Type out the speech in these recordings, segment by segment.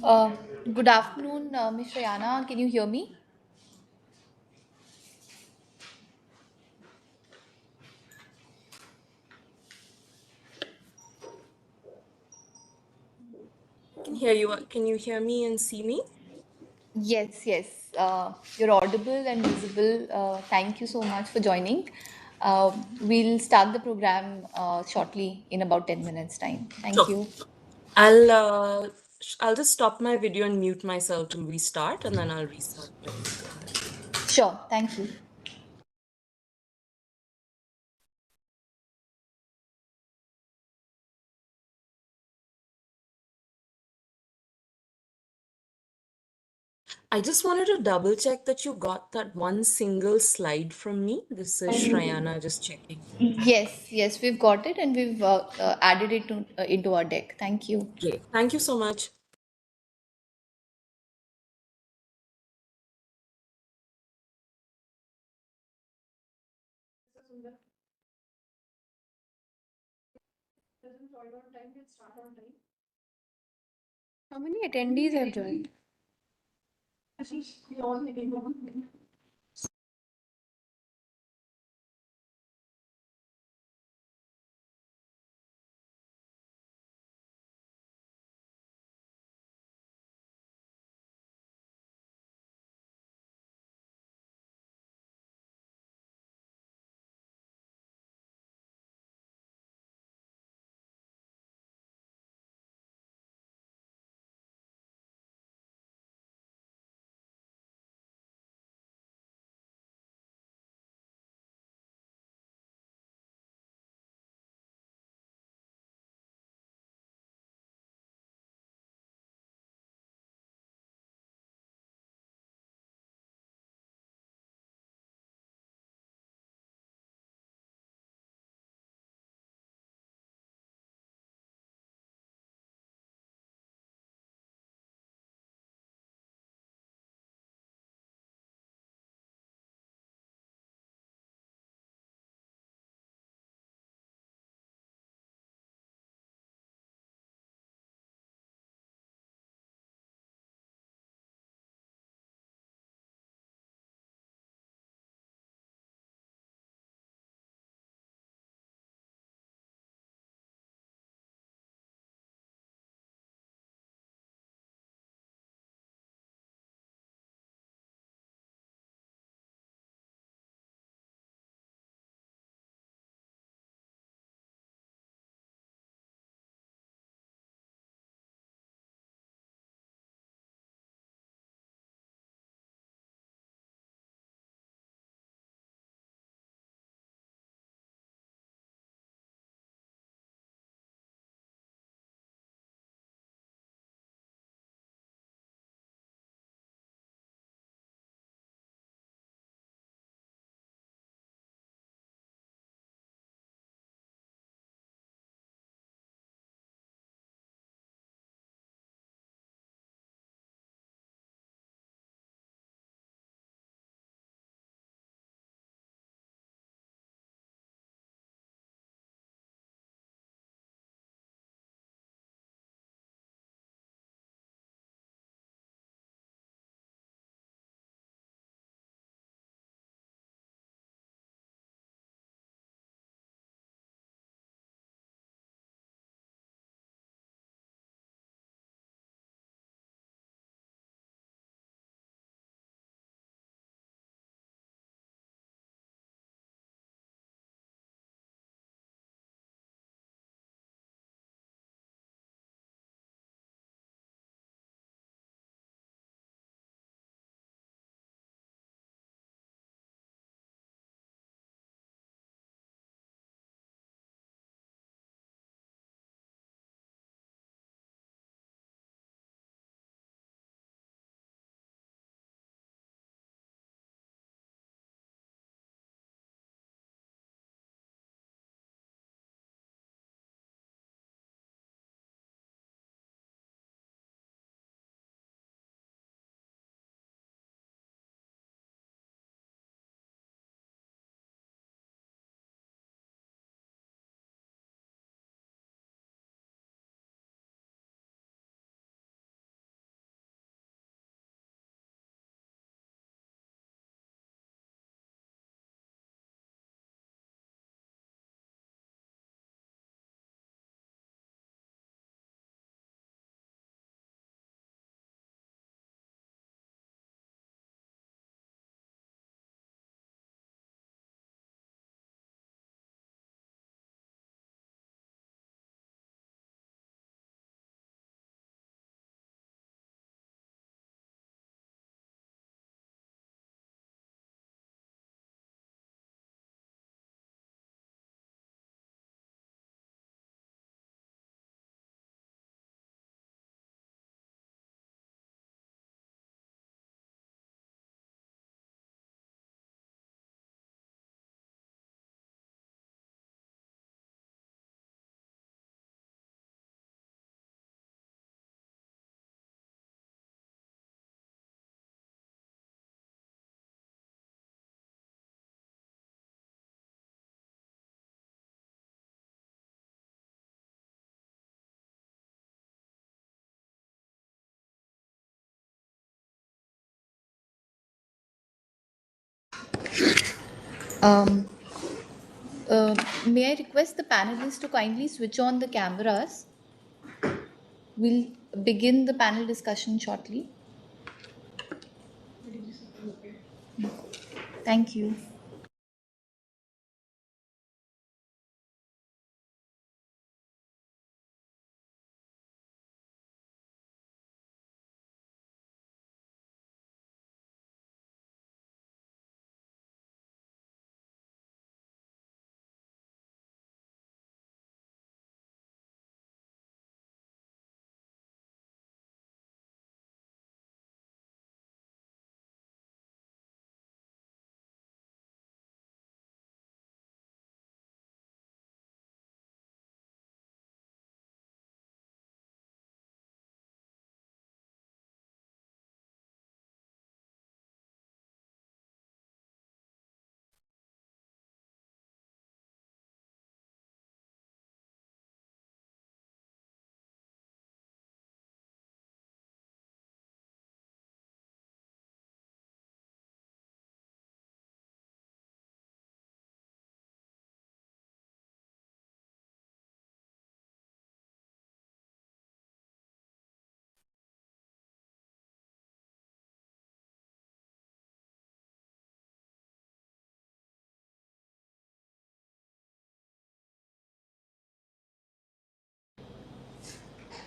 Uh, Good afternoon, Ms. Rayana. Can you hear me? Can hear you. Can you hear me and see me? Yes, yes. You're audible and visible. Thank you so much for joining. We'll start the program shortly in about 10 minutes time. Thank Sure. you. I'll just stop my video and mute myself till we start, and then I'll restart it. Go ahead. Sure. Thank you. I just wanted to double check that you got that one single slide from me. This is Shrayana just checking. Yes, yes, we've got it and we've added it into our deck. Thank you. Great. Thank you so much. How many attendees have joined? Um, may I request the panelists to kindly switch on the cameras? We'll begin the panel discussion shortly. Thank you.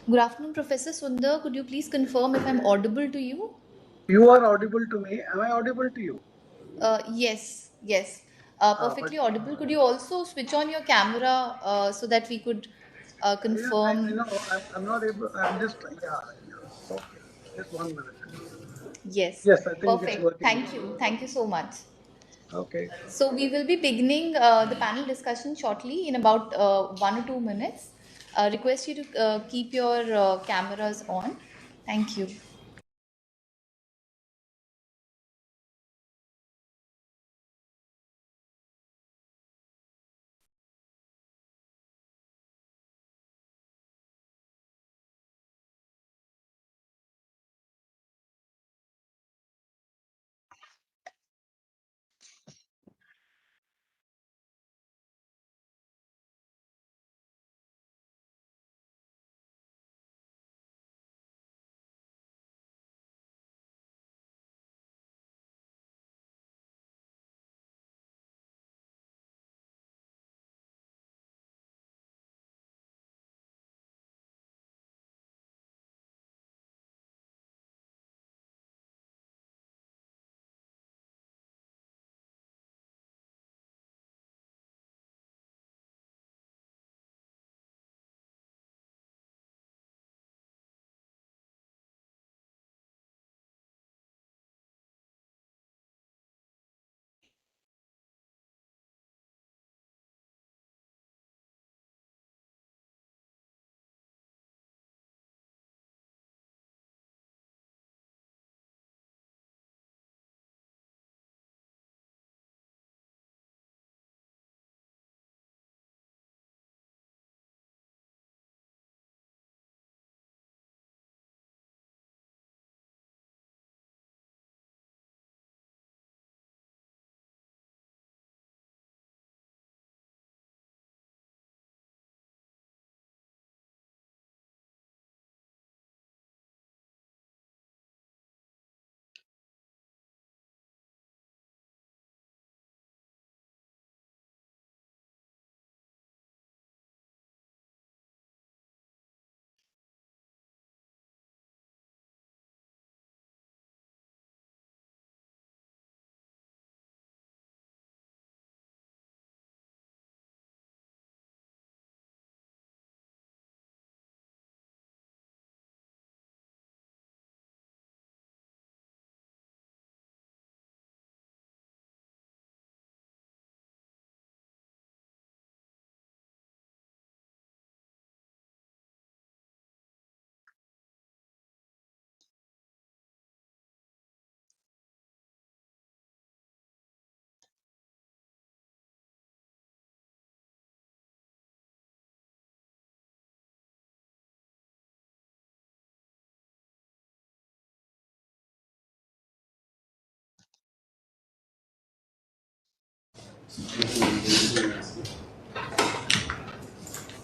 Good afternoon, Professor Sundar. Could you please confirm if I'm audible to you? You are audible to me. Am I audible to you? Yes, yes. But Perfectly audible. Could you also switch on your camera so that we could yeah, I confirm? know. I'm not able. I'm just yeah. Okay, just 1 minute. Yes, Yes, I think it's perfect. working Thank now. you. Thank you so much. Okay. So we will be beginning the panel discussion shortly in about 1 or 2 minutes. Request you to keep your cameras on. Thank you.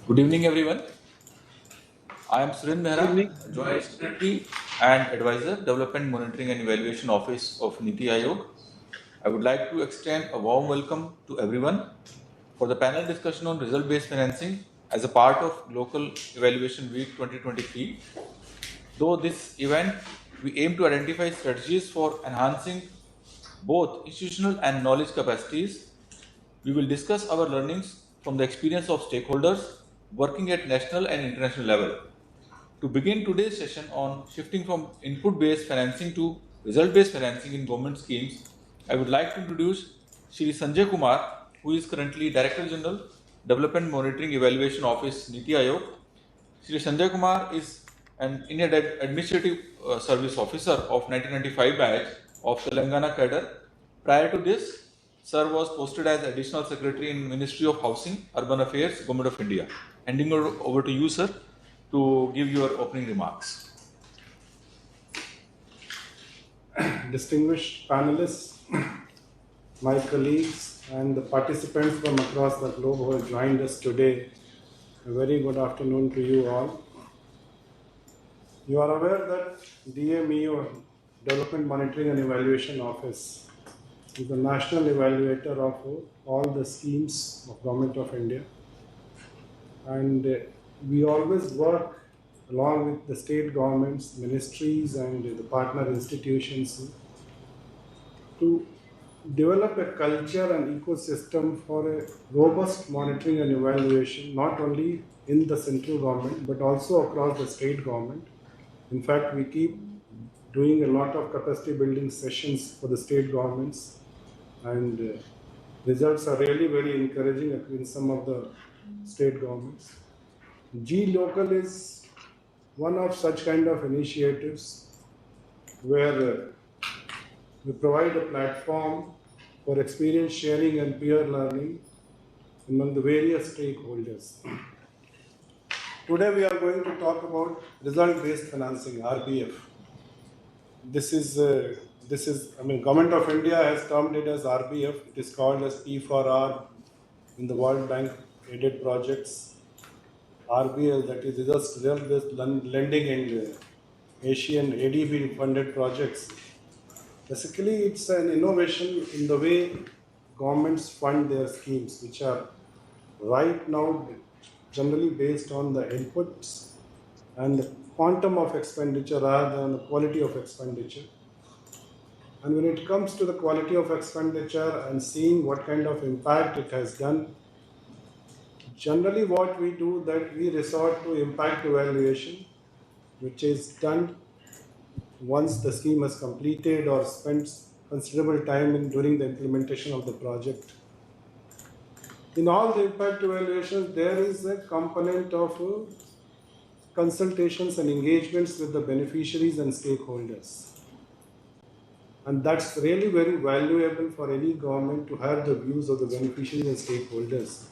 Good evening, everyone. I am Suren Good Mehra, evening. Joint Secretary and Advisor, Development Monitoring and Evaluation Office of Niti Aayog. I would like to extend a warm welcome to everyone for the panel discussion on result-based financing as a part of Local Evaluation Week 2023. Though this event, we aim to identify strategies for enhancing both institutional and knowledge capacities. We will discuss our learnings from the experience of stakeholders working at national and international level. To begin today's session on shifting from input-based financing to result-based financing in government schemes, I would like to introduce Shri Sanjay Kumar, who is currently Director General, Development Monitoring Evaluation Office, Niti Aayog. Shri Sanjay Kumar is an Indian Administrative Service Officer of 1995 batch of Telangana cadre. Prior to this, Sir was posted as Additional Secretary in Ministry of Housing, Urban Affairs, Government of India. Handing over to you, sir, to give your opening remarks. Distinguished panelists, my colleagues, and the participants from across the globe who have joined us today, a very good afternoon to you all. You are aware that DMEO, Development Monitoring and Evaluation Office, is the national evaluator of all the schemes of Government of India. And we always work along with the state governments, ministries, and the partner institutions to develop a culture and ecosystem for a robust monitoring and evaluation, not only in the central government, but also across the state government. In fact, we keep doing a lot of capacity building sessions for the state governments, and results are really very encouraging in some of the state governments. G-Local is one of such kind of initiatives where we provide a platform for experience sharing and peer learning among the various stakeholders. Today we are going to talk about result-based financing, RBF. This is, Government of India has termed it as RBF. It is called as P for R in the World Bank aided projects. RBL, that is result-based lending and Asian ADB funded projects. Basically, it's an innovation in the way governments fund their schemes, which are right now generally based on the inputs and the quantum of expenditure rather than the quality of expenditure. And when it comes to the quality of expenditure and seeing what kind of impact it has done, generally what we do that we resort to impact evaluation, which is done once the scheme has completed or spent considerable time during the implementation of the project. In all the impact evaluations, there is a component of consultations and engagements with the beneficiaries and stakeholders. And that's really very valuable for any government to have the views of the beneficiaries and stakeholders.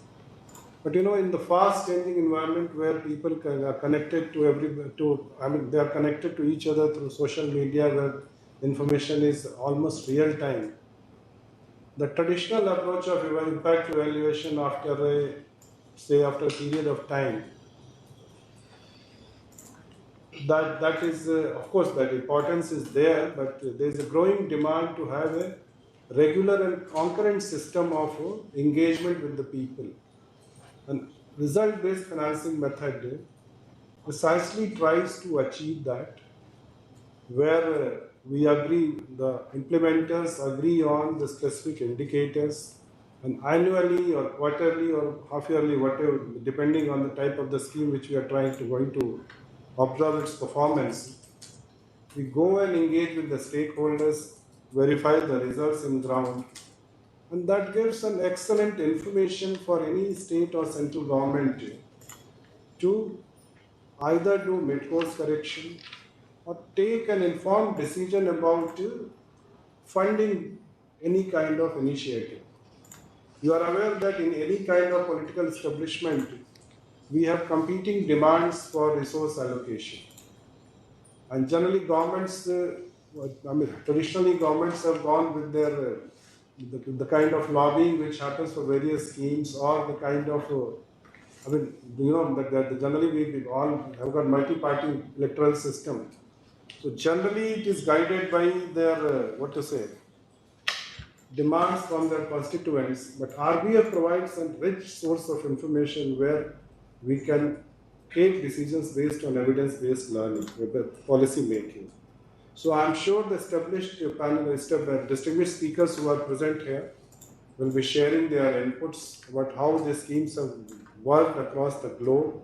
But in the fast changing environment where people are connected they are connected to each other through social media where information is almost real time. The traditional approach of impact evaluation after a period of time, that is, of course, that importance is there, but there is a growing demand to have a regular and concurrent system of engagement with the people. And result-based financing method precisely tries to achieve that, where we agree, the implementers agree on the specific indicators, and annually or quarterly or half-yearly, whatever, depending on the type of the scheme which we are going to observe its performance, we go and engage with the stakeholders, verify the results in ground, and that gives an excellent information for any state or central government to either do mid-course correction or take an informed decision about funding any kind of initiative. You are aware that in any kind of political establishment, we have competing demands for resource allocation. And generally governments, traditionally governments have gone with their the kind of lobbying which happens for various schemes, or the kind of I mean, generally we all have got multi-party electoral system. So generally it is guided by their demands from their constituents. But RBF provides a rich source of information where we can take decisions based on evidence-based learning, policy making. So I'm sure the established distinguished speakers who are present here will be sharing their inputs about how the schemes have worked across the globe,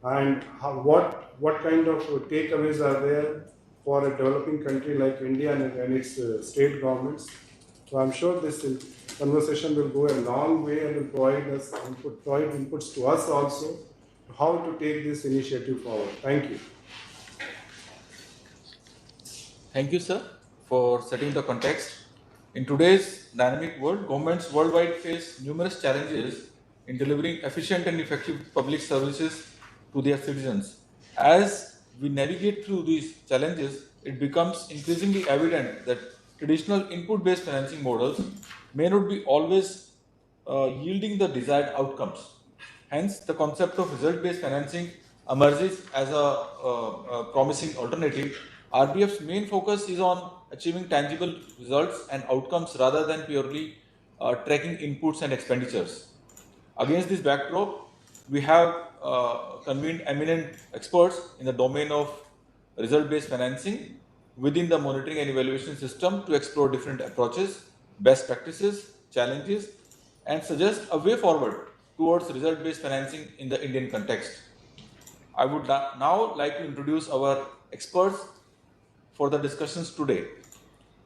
and what kind of takeaways are there for a developing country like India and its state governments. So I'm sure this conversation will go a long way and will provide inputs to us also how to take this initiative forward. Thank you. Thank you, sir, for setting the context. In today's dynamic world, governments worldwide face numerous challenges in delivering efficient and effective public services to their citizens. As we navigate through these challenges, it becomes increasingly evident that traditional input-based financing models may not be always yielding the desired outcomes. Hence, the concept of result-based financing emerges as a promising alternative. RBF's main focus is on achieving tangible results and outcomes rather than purely tracking inputs and expenditures. Against this backdrop, we have convened eminent experts in the domain of result-based financing within the monitoring and evaluation system to explore different approaches, best practices, challenges, and suggest a way forward towards result-based financing in the Indian context. I would now like to introduce our experts for the discussions today.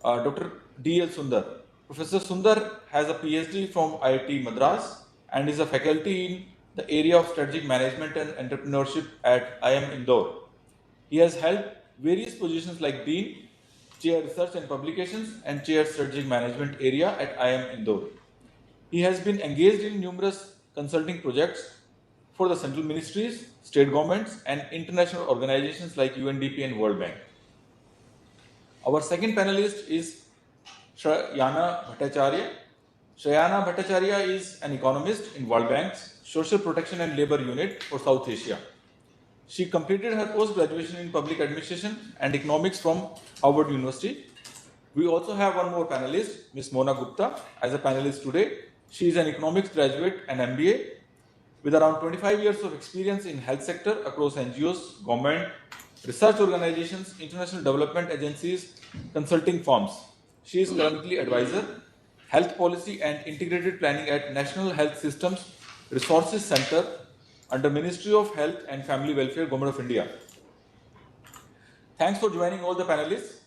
Dr. D.L. Sundar. Professor Sundar has a PhD from IIT Madras and is a faculty in the area of strategic management and entrepreneurship at IIM Indore. He has held various positions like Dean, Chair Research and Publications, and Chair Strategic Management area at IIM Indore. He has been engaged in numerous consulting projects for the central ministries, state governments, and international organizations like UNDP and World Bank. Our second panelist is Shrayana Bhattacharya. Shrayana Bhattacharya is an economist in World Bank's Social Protection and Labor Unit for South Asia. She completed her post-graduation in public administration and economics from Harvard University. We also have one more panelist, Ms. Mona Gupta, as a panelist today. She is an economics graduate and MBA with around 25 years of experience in health sector across NGOs, government, research organizations, international development agencies, consulting firms. She is currently advisor, health policy and integrated planning at National Health Systems Resources Center under Ministry of Health and Family Welfare, Government of India. Thanks for joining all the panelists.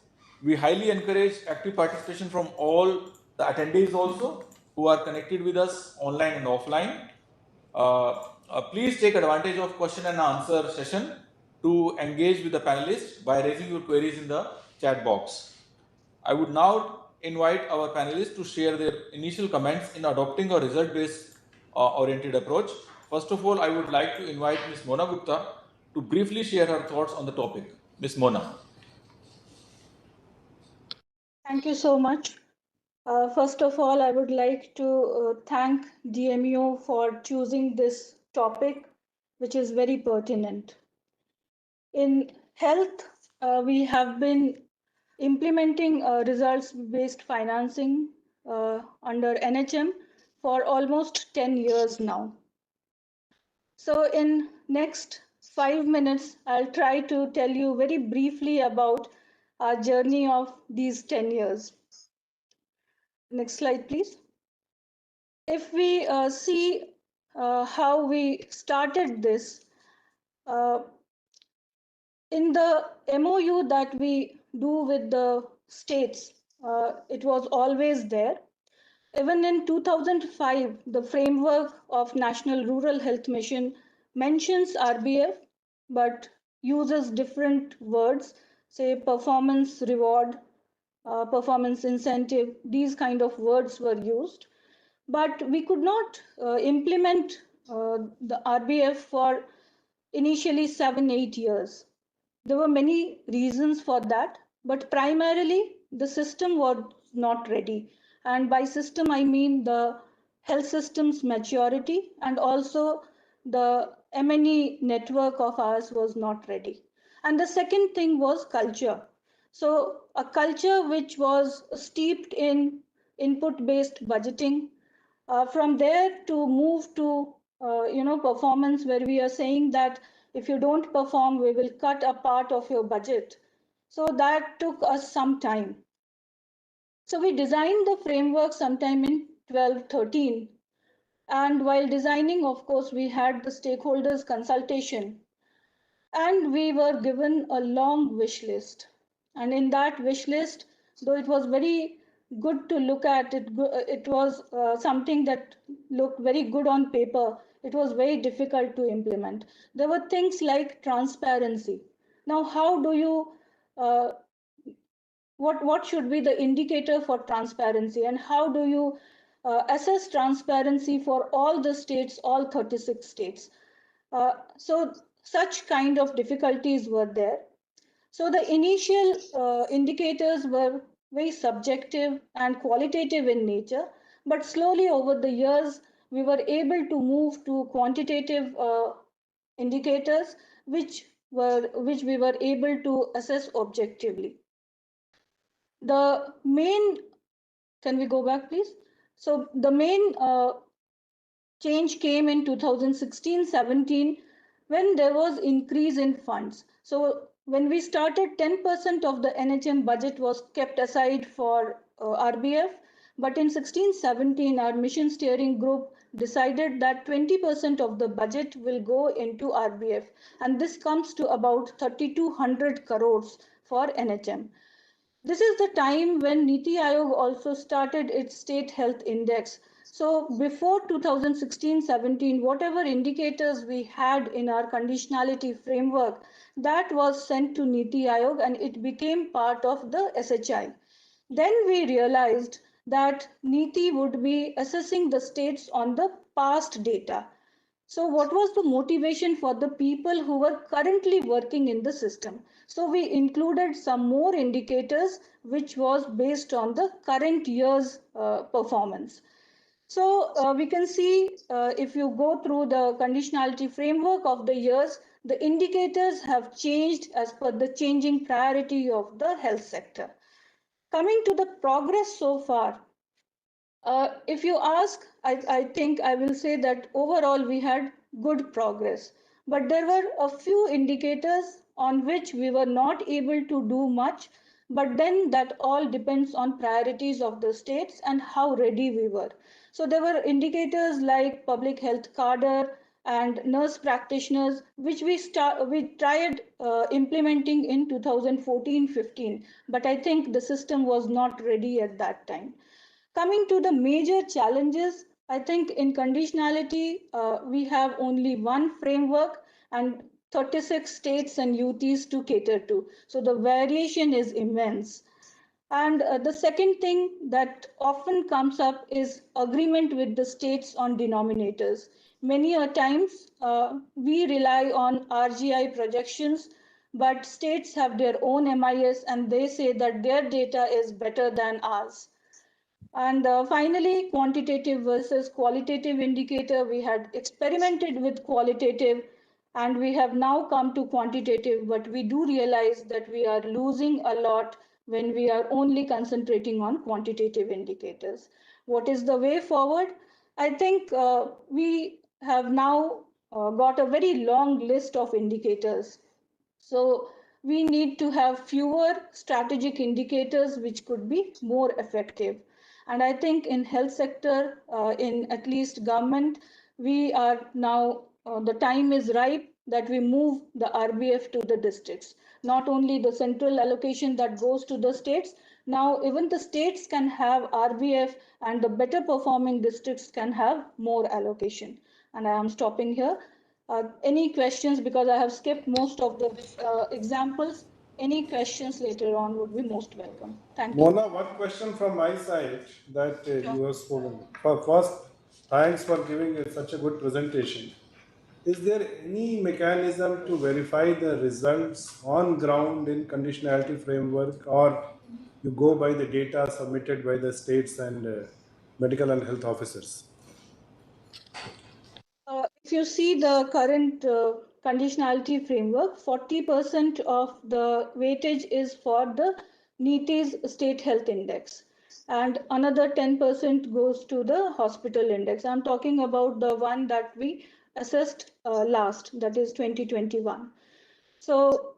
We highly encourage active participation from all the attendees also who are connected with us online and offline. Please take advantage of question and answer session to engage with the panelists by raising your queries in the chat box. I would now invite our panelists to share their initial comments in adopting a result-based oriented approach. First of all, I would like to invite Ms. Mona Gupta to briefly share her thoughts on the topic. Ms. Mona. Thank you so much. First of all, I would like to thank DMU for choosing this topic, which is very pertinent. In health, we have been implementing results-based financing under NHM for almost 10 years now. So in next 5 minutes, I'll try to tell you very briefly about our journey of these 10 years. Next slide, please. If we see how we started this, in the MOU that we do with the states, it was always there. Even in 2005, the framework of National Rural Health Mission mentions RBF, but uses different words, say performance reward, performance incentive, these kind of words were used. But we could not implement the RBF for initially 7-8 years. There were many reasons for that, but primarily the system was not ready. And by system, I mean the health system's maturity, and also the M&E network of ours was not ready. And the second thing was culture. So a culture which was steeped in input-based budgeting, from there to move to performance, where we are saying that if you don't perform, we will cut a part of your budget. So that took us some time. So we designed the framework sometime in 12-13. And while designing, of course, we had the stakeholders consultation, and we were given a long wish list. And in that wish list, though it was very good to look at, it was something that looked very good on paper. It was very difficult to implement. There were things like transparency. Now, how do you uh, what should be the indicator for transparency, and how do you assess transparency for all the states, all 36 states? So such kind of difficulties were there. So the initial indicators were very subjective and qualitative in nature, but slowly over the years, we were able to move to quantitative indicators, which we were able to assess objectively. The main, can we go back, please? So the main change came in 2016-17 when there was increase in funds. So when we started, 10% of the NHM budget was kept aside for RBF, but in 16-17, our mission steering group decided that 20% of the budget will go into RBF, and this comes to about 3,200 crores for NHM. This is the time when Niti Aayog also started its state health index. So before 2016-17, whatever indicators we had in our conditionality framework, that was sent to Niti Aayog and it became part of the SHI. Then we realized that Niti would be assessing the states on the past data. So what was the motivation for the people who were currently working in the system? So we included some more indicators which was based on the current year's performance. So we can see if you go through the conditionality framework of the years, the indicators have changed as per the changing priority of the health sector. Coming to the progress so far, if you ask, I think I will say that overall we had good progress, but there were a few indicators on which we were not able to do much, but then that all depends on priorities of the states and how ready we were. So there were indicators like public health cadre and nurse practitioners, which we tried implementing in 2014-15, but I think the system was not ready at that time. Coming to the major challenges, I think in conditionality, we have only one framework and 36 states and UTs to cater to. So the variation is immense. And the second thing that often comes up is agreement with the states on denominators. Many a times we rely on RGI projections, but states have their own MIS and they say that their data is better than ours. And finally, quantitative versus qualitative indicator. We had experimented with qualitative and we have now come to quantitative, but we do realize that we are losing a lot when we are only concentrating on quantitative indicators. What is the way forward? I think we have now got a very long list of indicators. So we need to have fewer strategic indicators which could be more effective. And I think in health sector, in at least government, we are now, the time is ripe that we move the RBF to the districts. Not only the central allocation that goes to the states, now even the states can have RBF and the better performing districts can have more allocation. And I am stopping here. Any questions, because I have skipped most of the examples. Any questions later on would be most welcome. Thank you. Mona, one question from my side that you have spoken. First, thanks for giving such a good presentation. Is there any mechanism to verify the results on ground in conditionality framework, or You go by the data submitted by the states and medical and health officers. If you see the current conditionality framework, 40% of the weightage is for the NITI's state health index, and another 10% goes to the hospital index. I'm talking about the one that we assessed last, that is 2021. So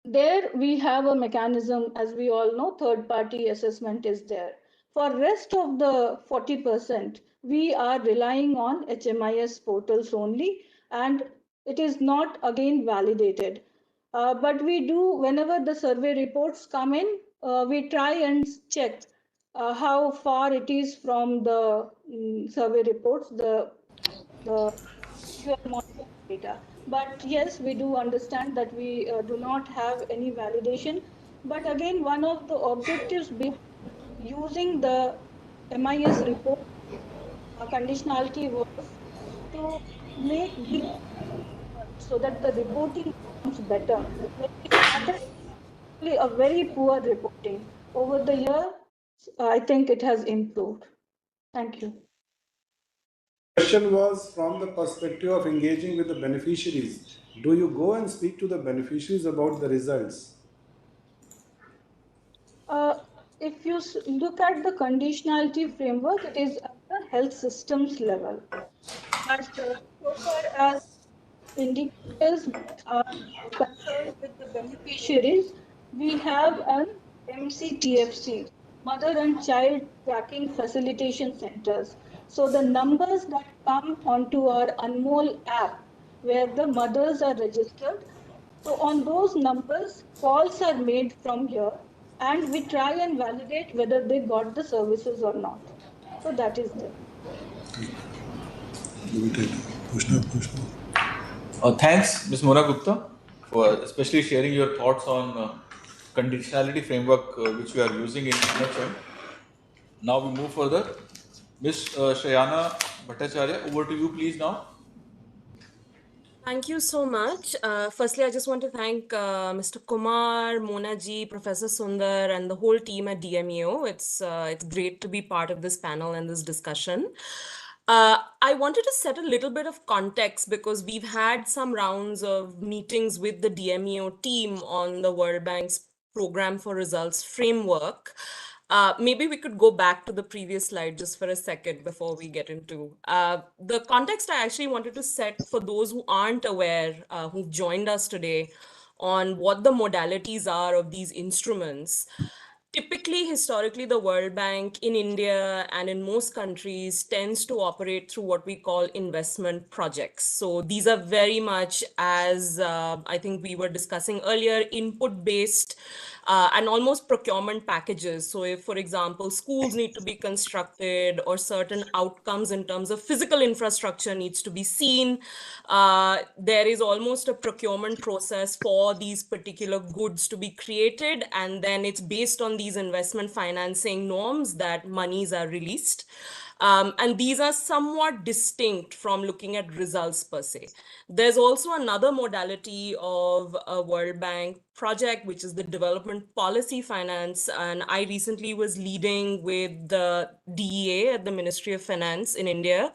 there we have a mechanism, as we all know, third party assessment is there. For rest of the 40%, we are relying on HMIS portals only, and it is not again validated. But we do, whenever the survey reports come in, we try and check how far it is from the survey reports, the actual monitoring data. But yes, we do understand that we do not have any validation. But again, one of the objectives behind using the MIS report conditionality was to make these so that the reporting becomes better. When we started, actually a very poor reporting. Over the year, I think it has improved. Thank you. Question was from the perspective of engaging with the beneficiaries. Do you go and speak to the beneficiaries about the results? If you look at the conditionality framework, it is at the health systems level. But so far as indicators that are concerned with the beneficiaries, we have an MCTFC, Mother and Child Tracking Facilitation Centers. So the numbers that come onto our Anmol app, where the mothers are registered, so on those numbers, calls are made from here, and we try and validate whether they got the services or not. So that is there. Thanks, Ms. Mona Gupta, for especially sharing your thoughts on conditionality framework which we are using in NHM. Now we move further. Ms. Shrayana Bhattacharya, over to you, please now. Thank you so much. Firstly, I just want to thank Mr. Kumar, Mona ji, Professor Sundar, and the whole team at DMEO. It's great to be part of this panel and this discussion. I wanted to set a little bit of context because we've had some rounds of meetings with the DMEO team on the World Bank's Program for Results framework. Maybe we could go back to the previous slide just for a second before we get into the context I actually wanted to set for those who aren't aware, who've joined us today, on what the modalities are of these instruments. Typically, historically, the World Bank in India and in most countries tends to operate through what we call investment projects. So these are very much, as I think we were discussing earlier, input-based and almost procurement packages. So if, for example, schools need to be constructed or certain outcomes in terms of physical infrastructure needs to be seen, there is almost a procurement process for these particular goods to be created, and then it's based on these investment financing norms that monies are released. And these are somewhat distinct from looking at results per se. There's also another modality of a World Bank project, which is the development policy finance. And I recently was leading with the DEA at the Ministry of Finance in India,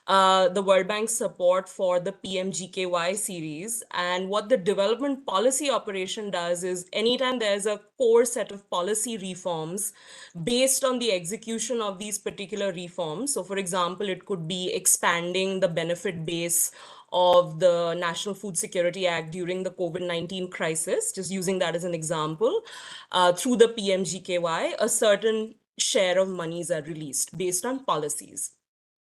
the World Bank support for the PMGKY series. And what the development policy operation does is anytime there's a core set of policy reforms based on the execution of these particular reforms. So for example, it could be expanding the benefit base of the National Food Security Act during the COVID-19 crisis, just using that as an example, through the PMGKY, a certain share of monies are released based on policies.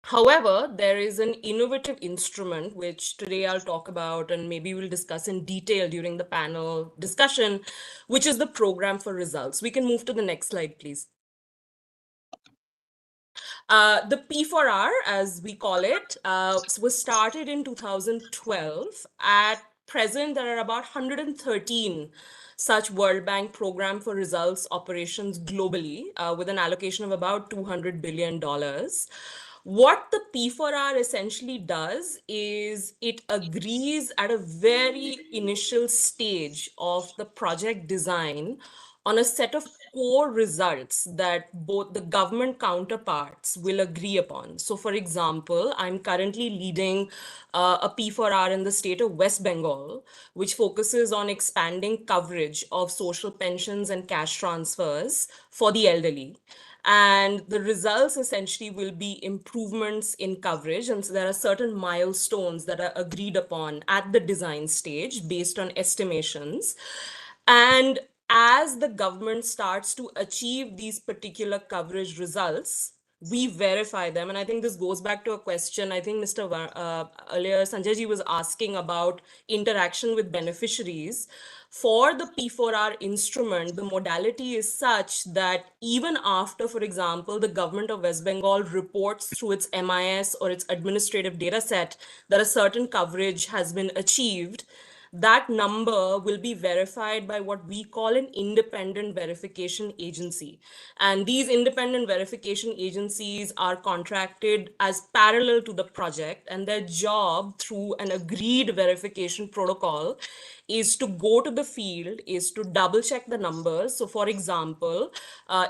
However, there is an innovative instrument, which today I'll talk about, and maybe we'll discuss in detail during the panel discussion, which is the Program for Results. We can move to the next slide, please. The P4R, as we call it, was started in 2012. At present, there are about 113 such World Bank Program for Results operations globally, with an allocation of about $200 billion. What the P4R essentially does is it agrees at a very initial stage of the project design on a set of core results that both the government counterparts will agree upon. So, for example, I'm currently leading a P4R in the state of West Bengal, which focuses on expanding coverage of social pensions and cash transfers for the elderly. And the results essentially will be improvements in coverage. And so there are certain milestones that are agreed upon at the design stage based on estimations. And as the government starts to achieve these particular coverage results, we verify them. And I think this goes back to a question I think earlier Sanjay ji was asking about interaction with beneficiaries. For the P4R instrument, the modality is such that even after, for example, the government of West Bengal reports through its MIS or its administrative data set that a certain coverage has been achieved, that number will be verified by what we call an independent verification agency. And these independent verification agencies are contracted as parallel to the project, and their job through an agreed verification protocol is to go to the field, is to double check the numbers. So for example,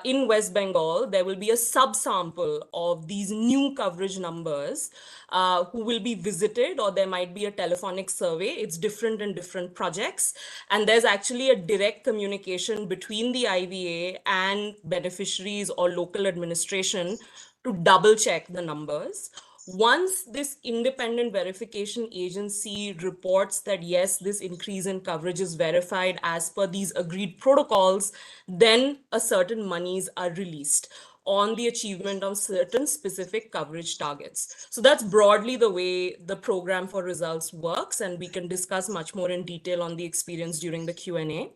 in West Bengal, there will be a subsample of these new coverage numbers who will be visited, or there might be a telephonic survey. It's different in different projects. And there's actually a direct communication between the IVA and beneficiaries or local administration to double check the numbers. Once this independent verification agency reports that, yes, this increase in coverage is verified as per these agreed protocols, then a certain monies are released on the achievement of certain specific coverage targets. So that's broadly the way the program for results works, and we can discuss much more in detail on the experience during the Q&A.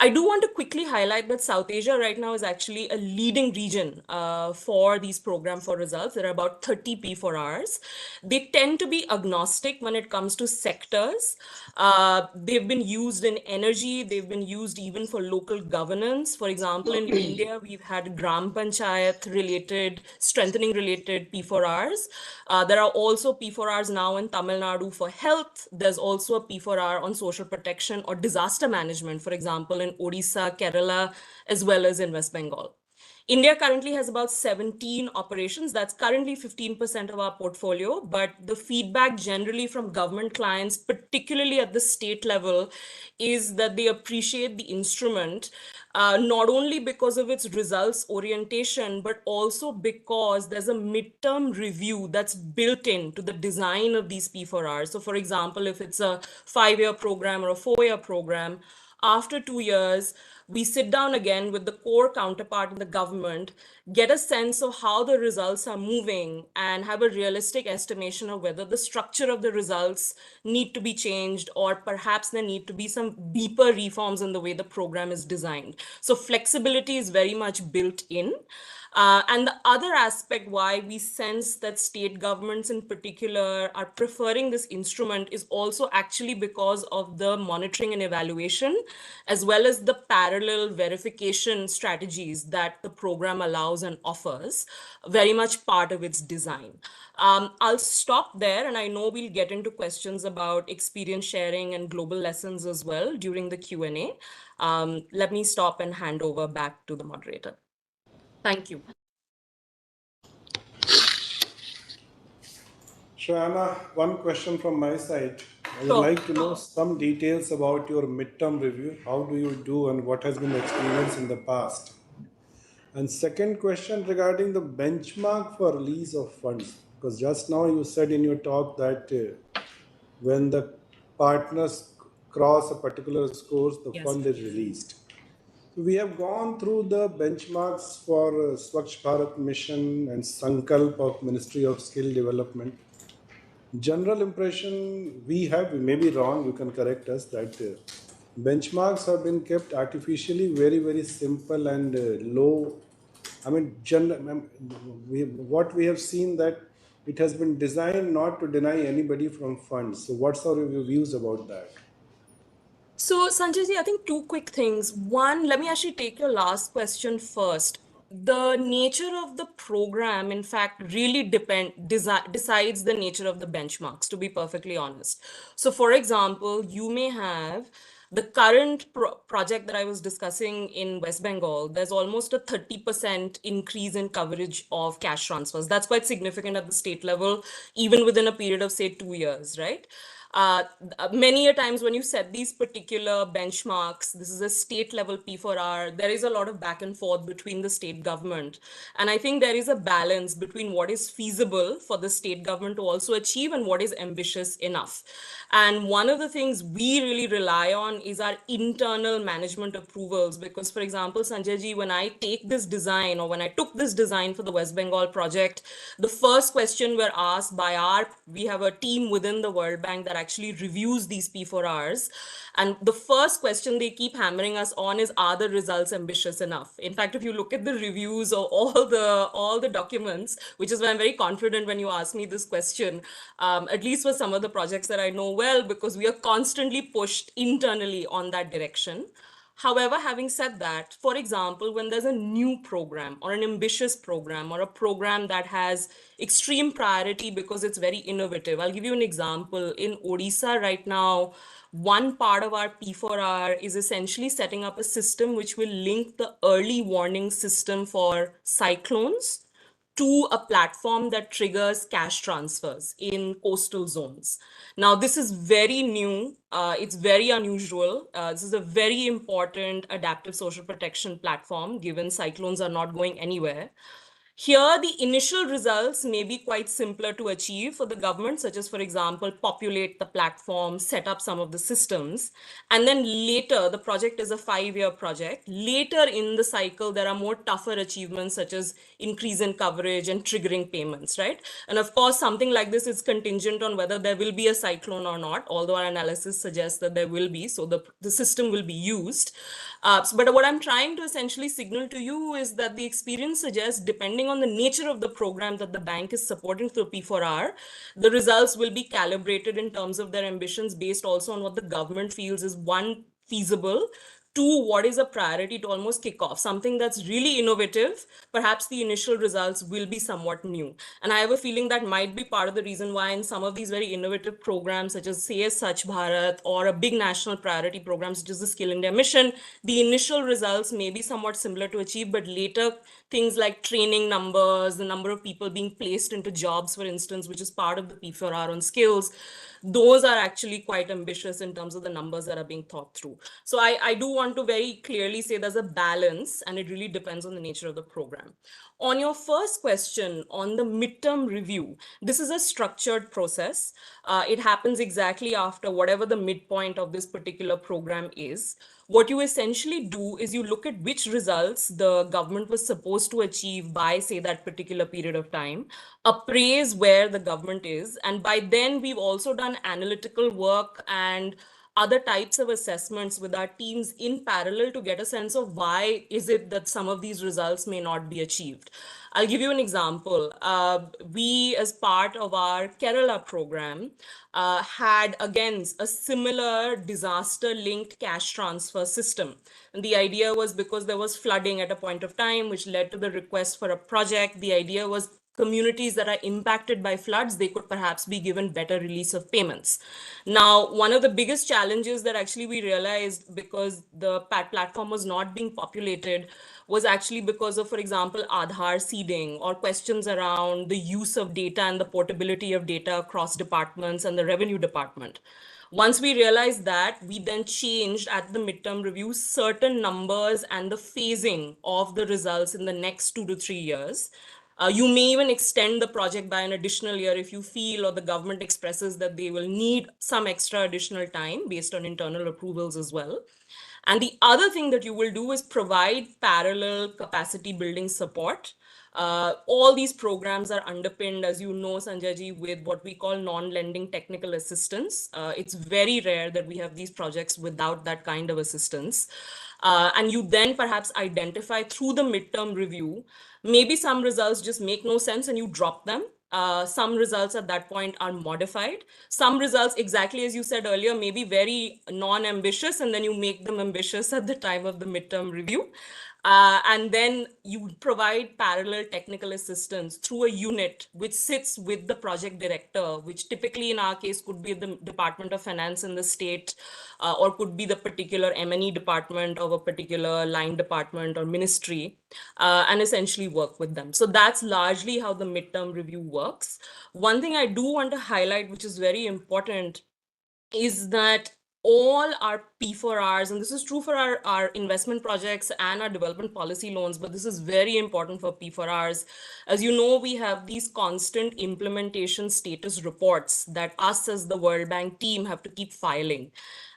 I do want to quickly highlight that South Asia right now is actually a leading region for these program for results. There are about 30 P4Rs. They tend to be agnostic when it comes to sectors. They've been used in energy. They've been used even for local governance. For example, in India, we've had Gram Panchayat related, strengthening related P4Rs. There are also P4Rs now in Tamil Nadu for health. There's also a P4R on social protection or disaster management, for example, in Odisha, Kerala, as well as in West Bengal. India currently has about 17 operations. That's currently 15% of our portfolio, but the feedback generally from government clients, particularly at the state level, is that they appreciate the instrument, not only because of its results orientation, but also because there's a midterm review that's built into the design of these P4Rs. So for example, if it's a 5-year program or a 4-year program, after 2 years, we sit down again with the core counterpart in the government, get a sense of how the results are moving, and have a realistic estimation of whether the structure of the results need to be changed, or perhaps there need to be some deeper reforms in the way the program is designed. So flexibility is very much built in. And the other aspect why we sense that state governments in particular are preferring this instrument is also actually because of the monitoring and evaluation, as well as the parallel verification strategies that the program allows and offers, very much part of its design. I'll stop there, and I know we'll get into questions about experience sharing and global lessons as well during the Q&A. Let me stop and hand over back to the moderator. Thank you. Shayana, one question from my side. I would Sure. like to know some details about your midterm review. How do you do and what has been the experience in the past? And second question regarding the benchmark for release of funds. Because just now you said in your talk that when the partners cross a particular score, the Yes. fund is released. So we have gone through the benchmarks for Swachh Bharat Mission and Sankalp of Ministry of Skill Development. General impression we have, we may be wrong, you can correct us, that benchmarks have been kept artificially very simple and low. I mean, what we have seen that it has been designed not to deny anybody from funds. So what's our views about that? So Sanjay ji, I think two quick things. One, let me actually take your last question first. The nature of the program, in fact, really decides the nature of the benchmarks, to be perfectly honest. So for example, you may have The current project that I was discussing in West Bengal, there's almost a 30% increase in coverage of cash transfers. That's quite significant at the state level, even within a period of, say, 2 years, right? Many a times when you set these particular benchmarks, this is a state level P4R, there is a lot of back and forth between the state government. And I think there is a balance between what is feasible for the state government to also achieve and what is ambitious enough. And one of the things we really rely on is our internal management approvals. Because, for example, Sanjay ji, when I take this design or when I took this design for the West Bengal project, the first question we're asked by we have a team within the World Bank that actually reviews these P4Rs. And the first question they keep hammering us on is, are the results ambitious enough? In fact, if you look at the reviews of all the documents, which is why I'm very confident when you ask me this question, at least for some of the projects that I know well, because we are constantly pushed internally on that direction. However, having said that, for example, when there's a new program or an ambitious program or a program that has extreme priority because it's very innovative, I'll give you an example. In Odisha right now, one part of our P4R is essentially setting up a system which will link the early warning system for cyclones to a platform that triggers cash transfers in coastal zones. Now, this is very new. It's very unusual. This is a very important adaptive social protection platform, given cyclones are not going anywhere. Here, the initial results may be quite simpler to achieve for the government, such as, for example, populate the platform, set up some of the systems. And then later, the project is a 5-year project. Later in the cycle, there are more tougher achievements, such as increase in coverage and triggering payments, right? And of course, something like this is contingent on whether there will be a cyclone or not, although our analysis suggests that there will be, so the system will be used. But what I'm trying to essentially signal to you is that the experience suggests, depending on the nature of the program that the bank is supporting through P4R, the results will be calibrated in terms of their ambitions based also on what the government feels is, one, feasible, two, what is a priority to almost kick off, something that's really innovative. Perhaps the initial results will be somewhat new. And I have a feeling that might be part of the reason why in some of these very innovative programs, such as say Swachh Bharat or a big national priority program, such as the Skill India Mission, the initial results may be somewhat similar to achieve, but later things like training numbers, the number of people being placed into jobs, for instance, which is part of the P4R on skills, those are actually quite ambitious in terms of the numbers that are being thought through. So I do want to very clearly say there's a balance, and it really depends on the nature of the program. On your first question on the midterm review, this is a structured process. It happens exactly after whatever the midpoint of this particular program is. What you essentially do is you look at which results the government was supposed to achieve by, say, that particular period of time, appraise where the government is, and by then we've also done analytical work and other types of assessments with our teams in parallel to get a sense of why is it that some of these results may not be achieved. I'll give you an example. We, as part of our Kerala program, had, again, a similar disaster-linked cash transfer system. And the idea was, because there was flooding at a point of time, which led to the request for a project, the idea was communities that are impacted by floods, they could perhaps be given better release of payments. Now, one of the biggest challenges that actually we realized, because the platform was not being populated, was actually because of, for example, Aadhaar seeding or questions around the use of data and the portability of data across departments and the revenue department. Once we realized that, we then changed at the midterm review certain numbers and the phasing of the results in the next 2 to 3 years. You may even extend the project by an additional year if you feel or the government expresses that they will need some extra additional time based on internal approvals as well. And the other thing that you will do is provide parallel capacity building support. All these programs are underpinned, as you know, Sanjay ji, with what we call non-lending technical assistance. It's very rare that we have these projects without that kind of assistance. And you then perhaps identify through the midterm review, maybe some results just make no sense and you drop them. Some results at that point are modified. Some results, exactly as you said earlier, may be very non-ambitious, and then you make them ambitious at the time of the midterm review. And then you provide parallel technical assistance through a unit which sits with the project director, which typically in our case could be the Department of Finance in the state, or could be the particular M&E department of a particular line department or ministry, and essentially work with them. So that's largely how the midterm review works. One thing I do want to highlight, which is very important, is that all our P4Rs, and this is true for our investment projects and our development policy loans, but this is very important for P4Rs. As you know, we have these constant implementation status reports that us as the World Bank team have to keep filing.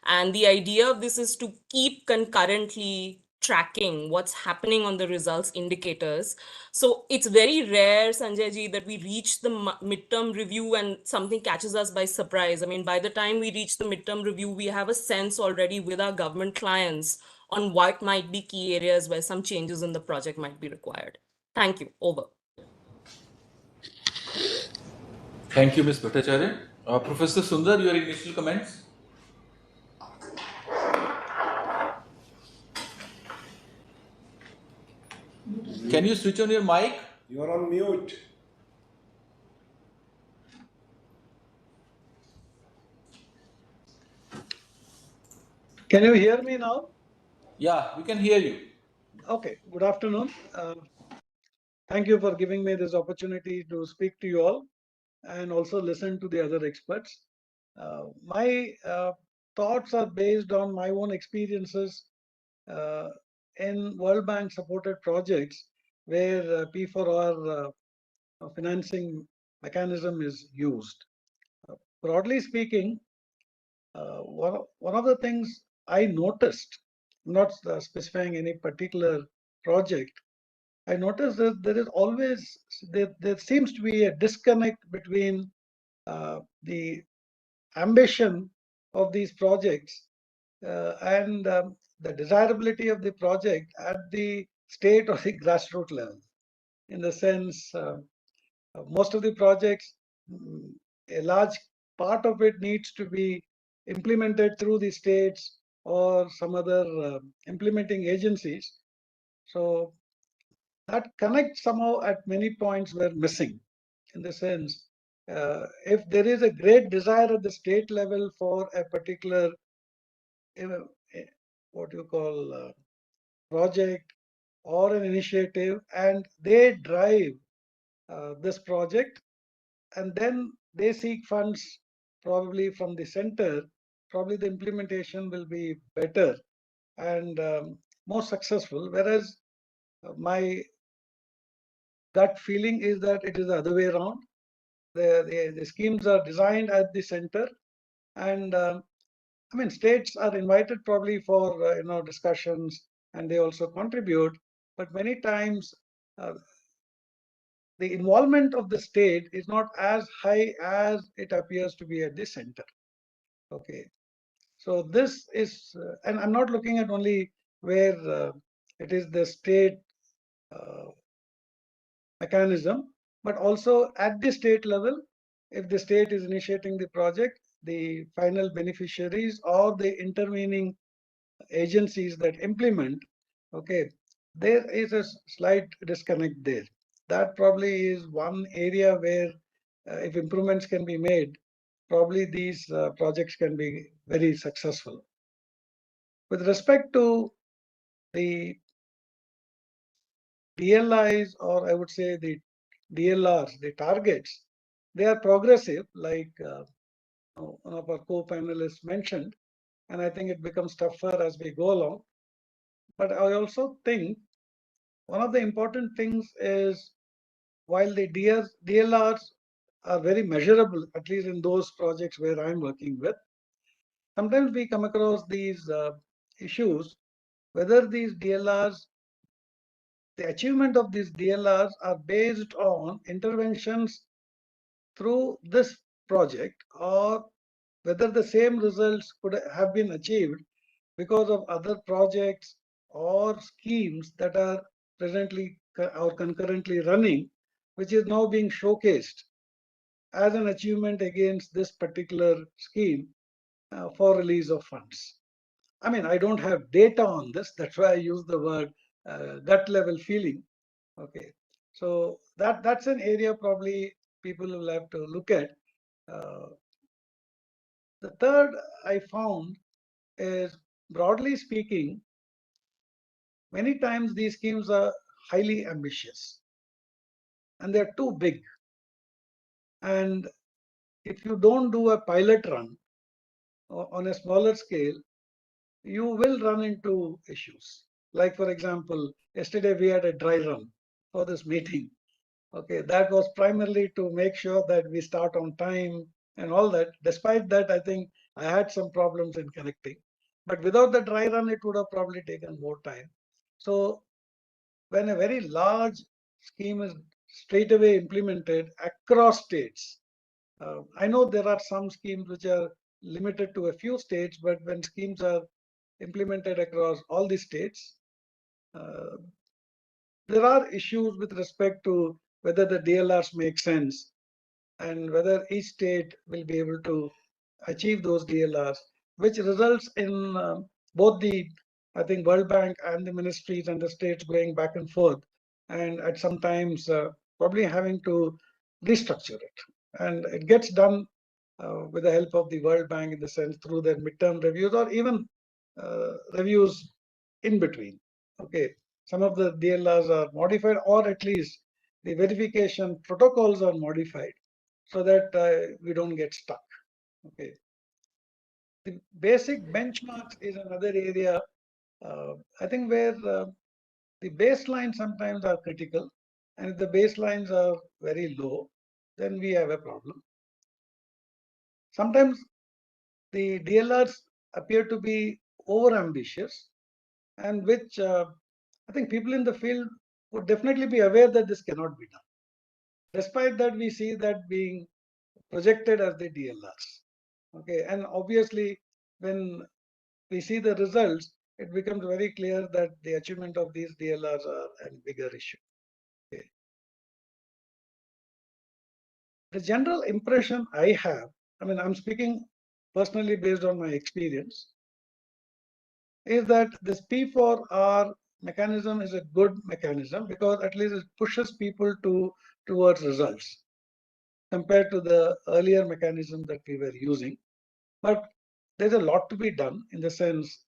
And the idea of this is to keep concurrently tracking what's happening on the results indicators. So it's very rare, Sanjay ji, that we reach the midterm review and something catches us by surprise. I mean, by the time we reach the midterm review, we have a sense already with our government clients on what might be key areas where some changes in the project might be required. Thank you. Over. Thank you, Ms. Bhattacharya. Professor Sundar, your initial comments? Can you switch on your mic? You are on mute. Can you hear me now? Yeah, we can hear you. Okay, good afternoon. Thank you for giving me this opportunity to speak to you all and also listen to the other experts. My thoughts are based on my own experiences in World Bank supported projects where P4R financing mechanism is used. Broadly speaking, one of the things I noticed, not specifying any particular project, I noticed that there is always, there seems to be a disconnect between the ambition of these projects and the desirability of the project at the state or the grassroots level. In the sense, most of the projects, a large part of it needs to be implemented through the states or some other implementing agencies. So that connect somehow at many points were missing. In the sense, if there is a great desire at the state level for a particular what you call project or an initiative, and they drive this project, and then they seek funds probably from the center, probably the implementation will be better and more successful. Whereas my gut feeling is that it is the other way around. The schemes are designed at the center, and I mean, states are invited probably for discussions, and they also contribute. But many times, the involvement of the state is not as high as it appears to be at the center. Okay, so this is, and I'm not looking at only where it is the state mechanism, but also at the state level. If the state is initiating the project, the final beneficiaries or the intervening agencies that implement, okay, there is a slight disconnect there. That probably is one area where if improvements can be made, probably these projects can be very successful. With respect to the DLIs, or I would say the DLRs, the targets, they are progressive, like one of our co-panelists mentioned, and I think it becomes tougher as we go along. But I also think one of the important things is, while the DLRs are very measurable, at least in those projects where I'm working with, sometimes we come across these issues, whether these DLRs, the achievement of these DLRs are based on interventions through this project, or whether the same results could have been achieved because of other projects or schemes that are presently or concurrently running, which is now being showcased as an achievement against this particular scheme for release of funds. I mean, I don't have data on this. That's why I use the word gut level feeling. Okay, so that's an area probably people will have to look at. The third I found is, broadly speaking, many times these schemes are highly ambitious and they're too big. And if you don't do a pilot run on a smaller scale, you will run into issues. Like, for example, yesterday we had a dry run for this meeting. Okay, that was primarily to make sure that we start on time and all that. Despite that, I think I had some problems in connecting. But without the dry run, it would have probably taken more time. So when a very large scheme is straight away implemented across states, I know there are some schemes which are limited to a few states, but when schemes are implemented across all the states, uh, there are issues with respect to whether the DLRs make sense and whether each state will be able to achieve those DLRs, which results in both the, I think, World Bank and the ministries and the states going back and forth, and at sometimes probably having to restructure it. And it gets done with the help of the World Bank in the sense through their midterm reviews or even reviews in between. Okay, some of the DLRs are modified, or at least the verification protocols are modified so that we don't get stuck. Okay, the basic benchmarks is another area, I think, where the baselines sometimes are critical, and if the baselines are very low, then we have a problem. Sometimes the DLRs appear to be over ambitious, and which I think people in the field would definitely be aware that this cannot be done. Despite that, we see that being projected as the DLRs. Okay, and obviously, when we see the results, it becomes very clear that the achievement of these DLRs are a bigger issue. Okay. The general impression I have, I mean, I'm speaking personally based on my experience, is that this P4R mechanism is a good mechanism because at least it pushes people towards results compared to the earlier mechanism that we were using. But there's a lot to be done in the sense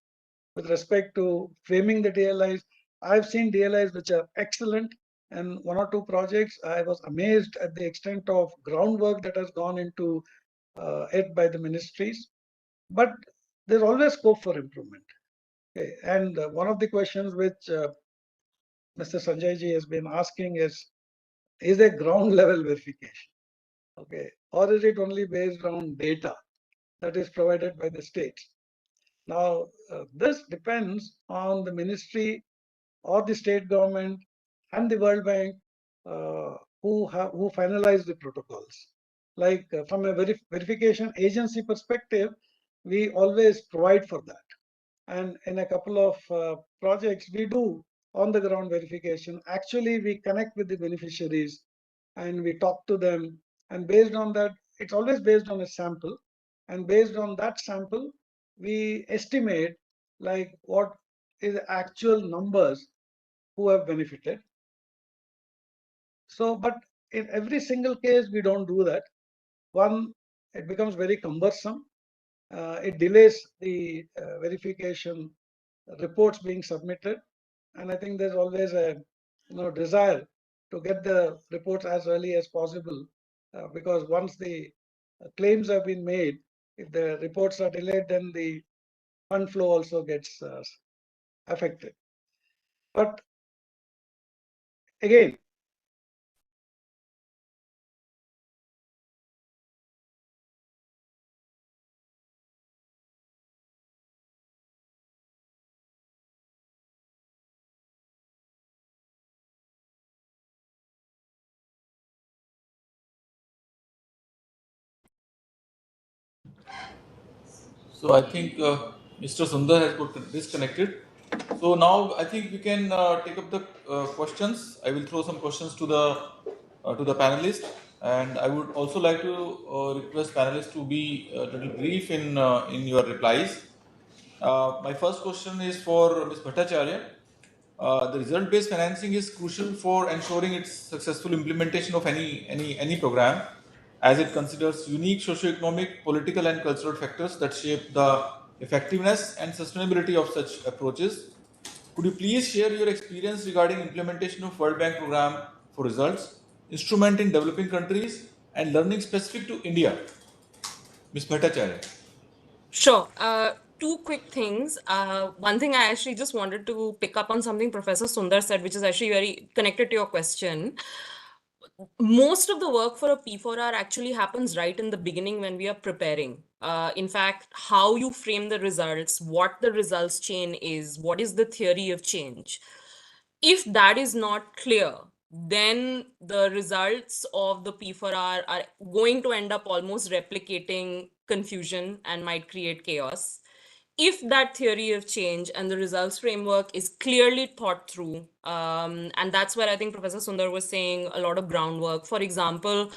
with respect to framing the DLIs. I've seen DLIs which are excellent, and one or two projects I was amazed at the extent of groundwork that has gone into it by the ministries. But there's always scope for improvement. Okay. And one of the questions which Mr. Sanjay ji has been asking is there ground level verification? Okay, or is it only based on data that is provided by the states? Now, this depends on the ministry or the state government and the World Bank who finalize the protocols. Like from a verification agency perspective, we always provide for that. And in a couple of projects, we do on the ground verification. Actually, we connect with the beneficiaries and we talk to them. And based on that, it's always based on a sample. And based on that sample, we estimate like what is the actual numbers who have benefited. So, but in every single case, we don't do that. One, it becomes very cumbersome. It delays the verification reports being submitted, and I think there's always a desire to get the reports as early as possible, because once the claims have been made, if the reports are delayed, then the fund flow also gets affected. But again, So I think Mr. Sundar has got disconnected. So now I think we can take up the questions. I will throw some questions to the panelists, and I would also like to request panelists to be a little brief in your replies. My first question is for Ms. Bhattacharya. The result-based financing is crucial for ensuring its successful implementation of any program, as it considers unique socio-economic, political, and cultural factors that shape the effectiveness and sustainability of such approaches. Could you please share your experience regarding implementation of World Bank program for results, instrument in developing countries, and learning specific to India? Ms. Bhattacharya. Sure. Two quick things. One thing I actually just wanted to pick up on something Professor Sundar said, which is actually very connected to your question. Most of the work for a P4R actually happens right in the beginning when we are preparing. In fact, how you frame the results, what the results chain is, what is the theory of change. If that is not clear, then the results of the P4R are going to end up almost replicating confusion and might create chaos. If that theory of change and the results framework is clearly thought through, and that's where I think Professor Sundar was saying a lot of groundwork. For example,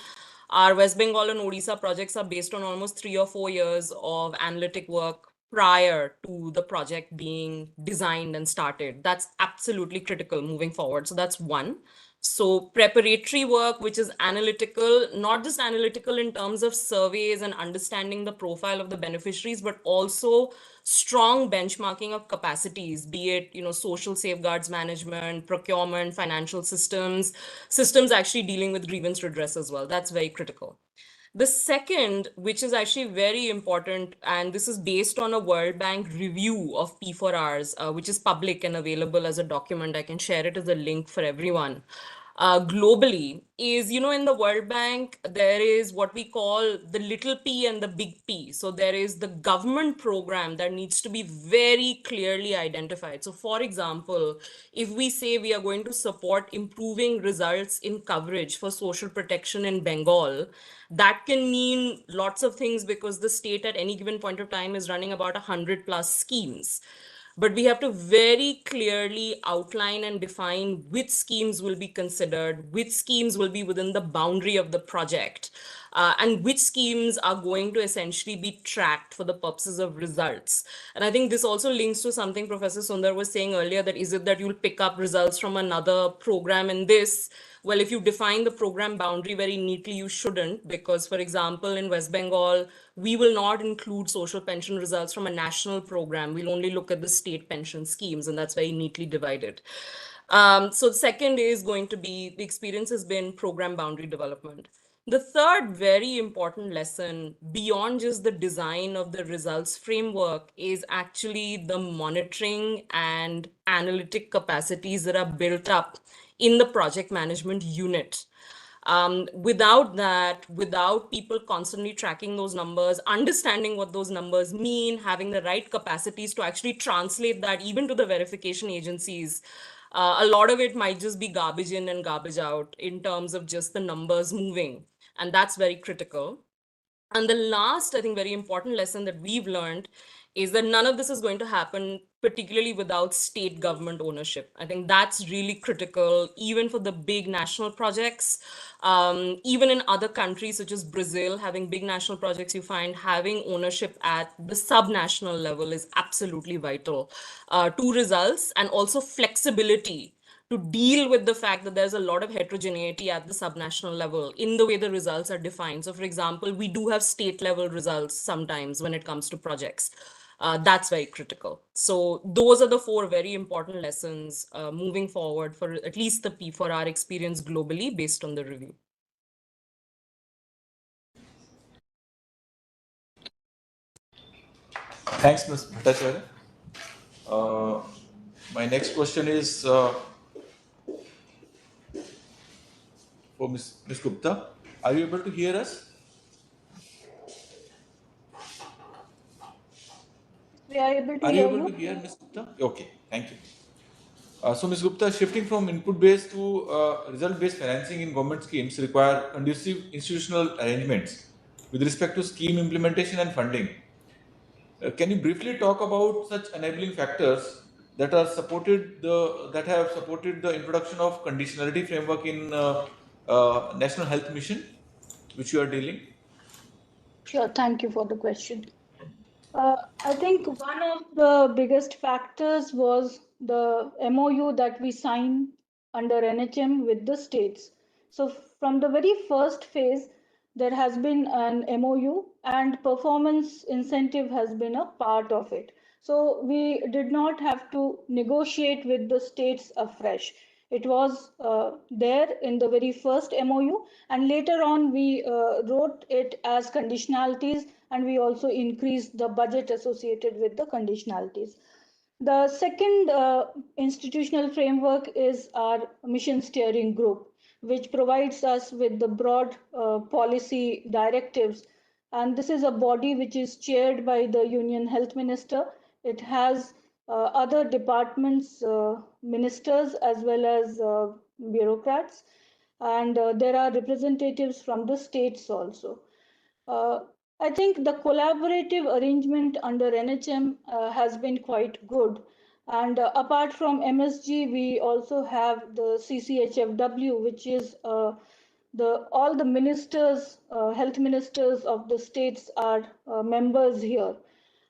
our West Bengal and Odisha projects are based on almost 3 or 4 years of analytic work prior to the project being designed and started. That's absolutely critical moving forward. So that's one. So preparatory work, which is analytical, not just analytical in terms of surveys and understanding the profile of the beneficiaries, but also strong benchmarking of capacities, be it, social safeguards management, procurement, financial systems actually dealing with grievance redress as well. That's very critical. The second, which is actually very important, and this is based on a World Bank review of P4Rs, which is public and available as a document. I can share it as a link for everyone. Globally, is, in the World Bank, there is what we call the little p and the big P. So there is the government program that needs to be very clearly identified. So for example, if we say we are going to support improving results in coverage for social protection in Bengal, that can mean lots of things because the state at any given point of time is running about 100+ schemes. But we have to very clearly outline and define which schemes will be considered, which schemes will be within the boundary of the project, and which schemes are going to essentially be tracked for the purposes of results. And I think this also links to something Professor Sundar was saying earlier, that is it that you'll pick up results from another program in this? Well, if you define the program boundary very neatly, you shouldn't, because, for example, in West Bengal, we will not include social pension results from a national program. We'll only look at the state pension schemes, and that's very neatly divided. So the second is going to be, the experience has been program boundary development. The third very important lesson, beyond just the design of the results framework, is actually the monitoring and analytic capacities that are built up in the project management unit. Without that, without people constantly tracking those numbers, understanding what those numbers mean, having the right capacities to actually translate that even to the verification agencies, a lot of it might just be garbage in and garbage out in terms of just the numbers moving. And that's very critical. And the last, I think, very important lesson that we've learned is that none of this is going to happen, particularly without state government ownership. I think that's really critical, even for the big national projects. Even in other countries, such as Brazil, having big national projects, you find having ownership at the sub-national level is absolutely vital to results, and also flexibility to deal with the fact that there's a lot of heterogeneity at the subnational level in the way the results are defined. So, for example, we do have state level results sometimes when it comes to projects. That's very critical. So those are the 4 very important lessons moving forward for at least the P4R experience globally based on the review. Thanks, Ms. Bhattacharya. My next question is for Ms. Gupta. Are you able to hear us? We are able to Are you hear able you. to hear Ms. Gupta? Okay, thank you. So, Ms. Gupta, shifting from input-based to result-based financing in government schemes require conducive institutional arrangements with respect to scheme implementation and funding. Can you briefly talk about such enabling factors that are that have supported the introduction of conditionality framework in National Health Mission, which you are dealing? Sure, thank you for the question. I think one of the biggest factors was the MOU that we signed under NHM with the states. So from the very first phase, there has been an MOU and performance incentive has been a part of it. So we did not have to negotiate with the states afresh. It was there in the very first MOU, and later on we wrote it as conditionalities, and we also increased the budget associated with the conditionalities. The second institutional framework is our mission steering group, which provides us with the broad policy directives. And this is a body which is chaired by the Union Health Minister. It has other departments, ministers, as well as bureaucrats. And there are representatives from the states also. I think the collaborative arrangement under NHM has been quite good. And apart from MSG, we also have the CCHFW, which is all the ministers, health ministers of the states are members here.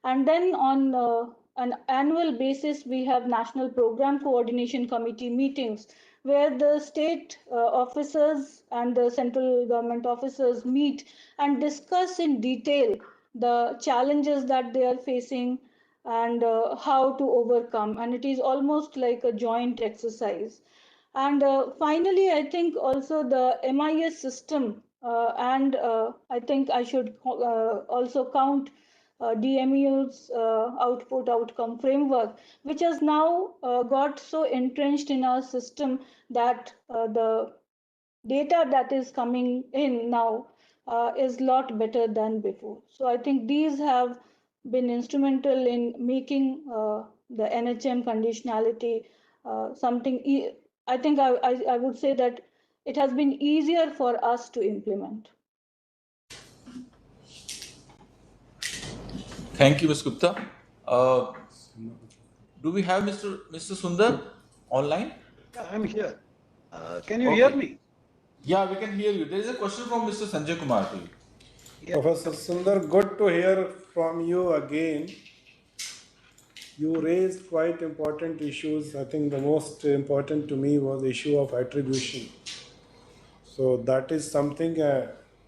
And then on an annual basis, we have National Program Coordination Committee meetings where the state officers and the central government officers meet and discuss in detail the challenges that they are facing and how to overcome. And it is almost like a joint exercise. And finally, I think also the MIS system, and I think I should also count DMU's output outcome framework, which has now got so entrenched in our system that the data that is coming in now is a lot better than before. So I think these have been instrumental in making the NHM conditionality something. I think I would say that it has been easier for us to implement. Thank you, Ms. Gupta. Do we have Mr. Sundar online? Yeah, I'm here. Can you hear me? Yeah, we can hear you. There is a question from Mr. Sanjay Kumar to you. Yeah. Professor Sundar, good to hear from you again. You raised quite important issues. I think the most important to me was the issue of attribution. So that is something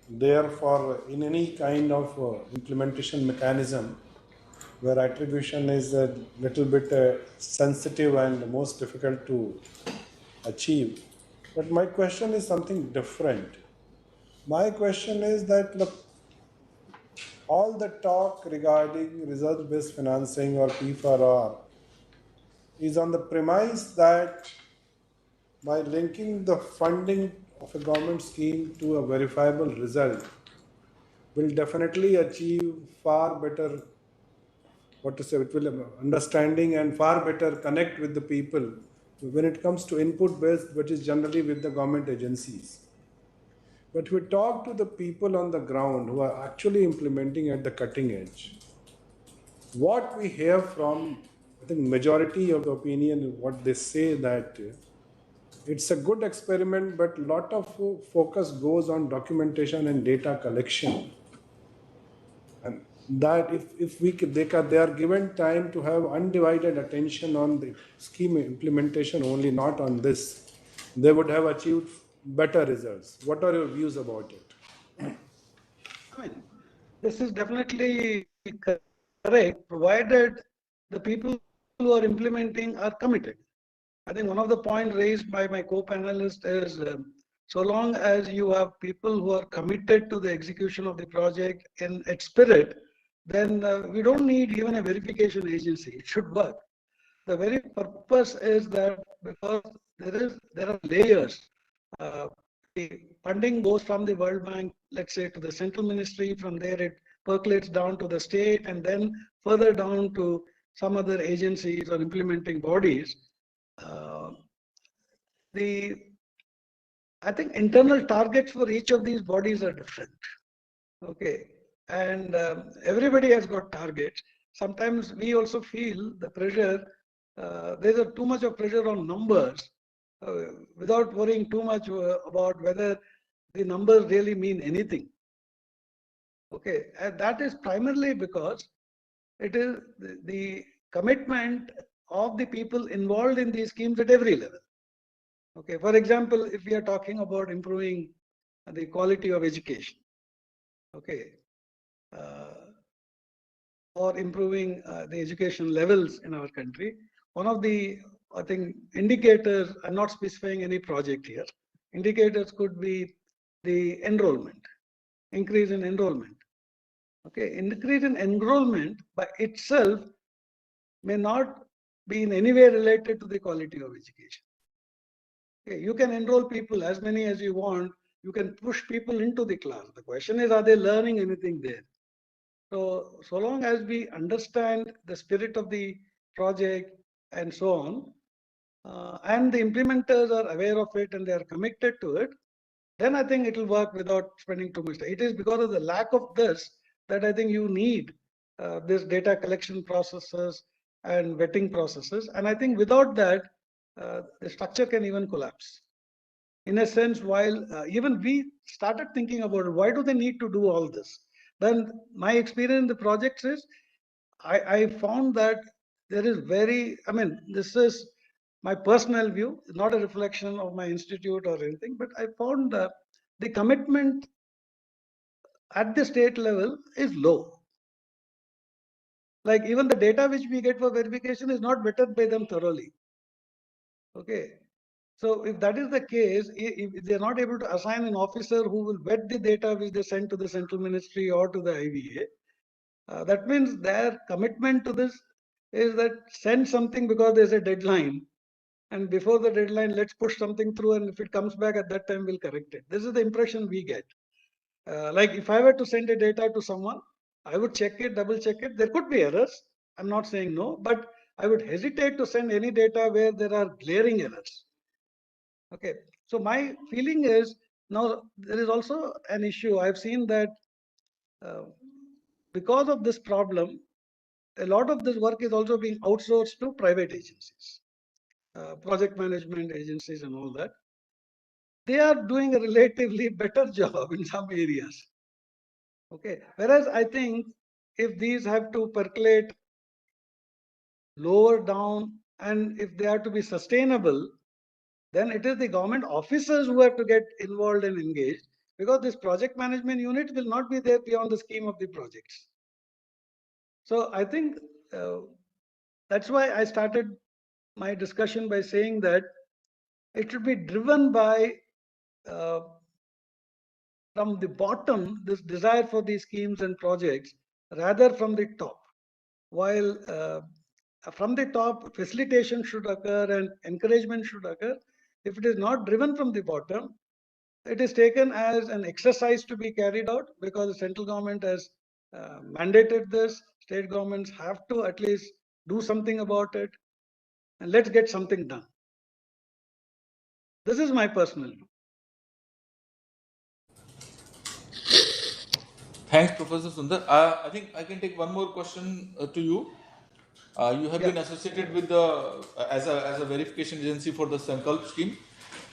there for in any kind of implementation mechanism where attribution is a little bit sensitive and most difficult to achieve. But my question is something different. My question is that look, all the talk regarding result-based financing or P4R is on the premise that by linking the funding of a government scheme to a verifiable result will definitely achieve far better, it will understanding and far better connect with the people when it comes to input-based, which is generally with the government agencies. But we talk to the people on the ground who are actually implementing at the cutting edge. What we hear from, I think, majority of the opinion, what they say that it's a good experiment, but a lot of focus goes on documentation and data collection. And that if they are given time to have undivided attention on the scheme implementation only, not on this, they would have achieved better results. What are your views about it? I mean, this is definitely correct, provided the people who are implementing are committed. I think one of the points raised by my co-panelist is so long as you have people who are committed to the execution of the project in its spirit, then we don't need even a verification agency. It should work. The very purpose is that because there are layers. The funding goes from the World Bank, let's say, to the central ministry. From there, it percolates down to the state, and then further down to some other agencies or implementing bodies. I think internal targets for each of these bodies are different. Okay, and everybody has got targets. Sometimes we also feel the pressure. There's too much of pressure on numbers. Without worrying too much about whether the numbers really mean anything. Okay, and that is primarily because it is the commitment of the people involved in these schemes at every level. Okay, for example, if we are talking about improving the quality of education, okay, or improving the education levels in our country, one of the, I think, indicators, I'm not specifying any project here, indicators could be the enrollment, increase in enrollment. Okay, increase in enrollment by itself may not be in any way related to the quality of education. Okay, you can enroll people as many as you want, you can push people into the class. The question is, are they learning anything there? So long as we understand the spirit of the project and so on, and the implementers are aware of it and they are committed to it, then I think it will work without spending too much time. It is because of the lack of this that I think you need this data collection processes and vetting processes. And I think without that, the structure can even collapse. In a sense, while even we started thinking about why do they need to do all this, then my experience in the projects is I found that there is I mean, this is my personal view, not a reflection of my institute or anything, but I found that the commitment at the state level is low. Like even the data which we get for verification is not vetted by them thoroughly. Okay. So if that is the case, if they're not able to assign an officer who will vet the data which they send to the central ministry or to the IVA, that means their commitment to this is that send something because there's a deadline. And before the deadline, let's push something through. And if it comes back at that time, we'll correct it. This is the impression we get. Like if I were to send a data to someone, I would check it, double check it. There could be errors. I'm not saying no, but I would hesitate to send any data where there are glaring errors. Okay. So my feeling is now there is also an issue. I've seen that because of this problem, a lot of this work is also being outsourced to private agencies, project management agencies and all that. They are doing a relatively better job in some areas. Okay. Whereas I think if these have to percolate lower down and if they are to be sustainable, then it is the government officers who have to get involved and engaged, because this project management unit will not be there beyond the scheme of the projects. So I think that's why I started my discussion by saying that it should be driven by from the bottom, this desire for these schemes and projects, rather from the top. While from the top, facilitation should occur and encouragement should occur. If it is not driven from the bottom, it is taken as an exercise to be carried out because the central government has mandated this. State governments have to at least do something about it, and let's get something done. This is my personal view. Thanks, Professor Sundar. I think I can take one more question to you. You have been associated with the as a verification agency for the Sankalp scheme.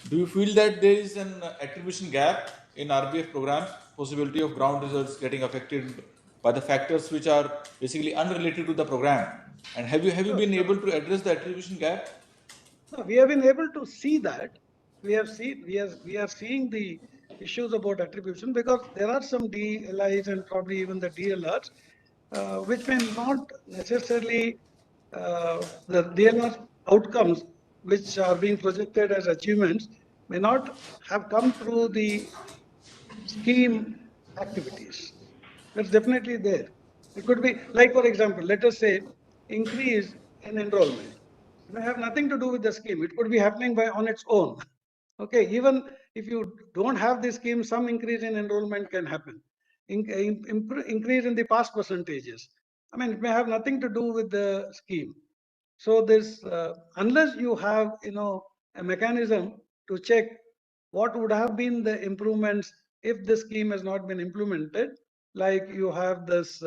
Do you feel that there is an attribution gap in RBF programs, possibility of ground results getting affected by the factors which are basically unrelated to the program? And have you been able to address the attribution gap? No, we have been able to see that. We are seeing the issues about attribution because there are some DLIs and probably even the DLRs, which may not necessarily the DLR outcomes which are being projected as achievements may not have come through the scheme activities. That's definitely there. It could be like, for example, let us say increase in enrollment. It may have nothing to do with the scheme. It could be happening by on its own. Okay, even if you don't have the scheme, some increase in enrollment can happen. Increase in the pass percentages. I mean, it may have nothing to do with the scheme. So this, unless you have, a mechanism to check what would have been the improvements if the scheme has not been implemented, like you have this,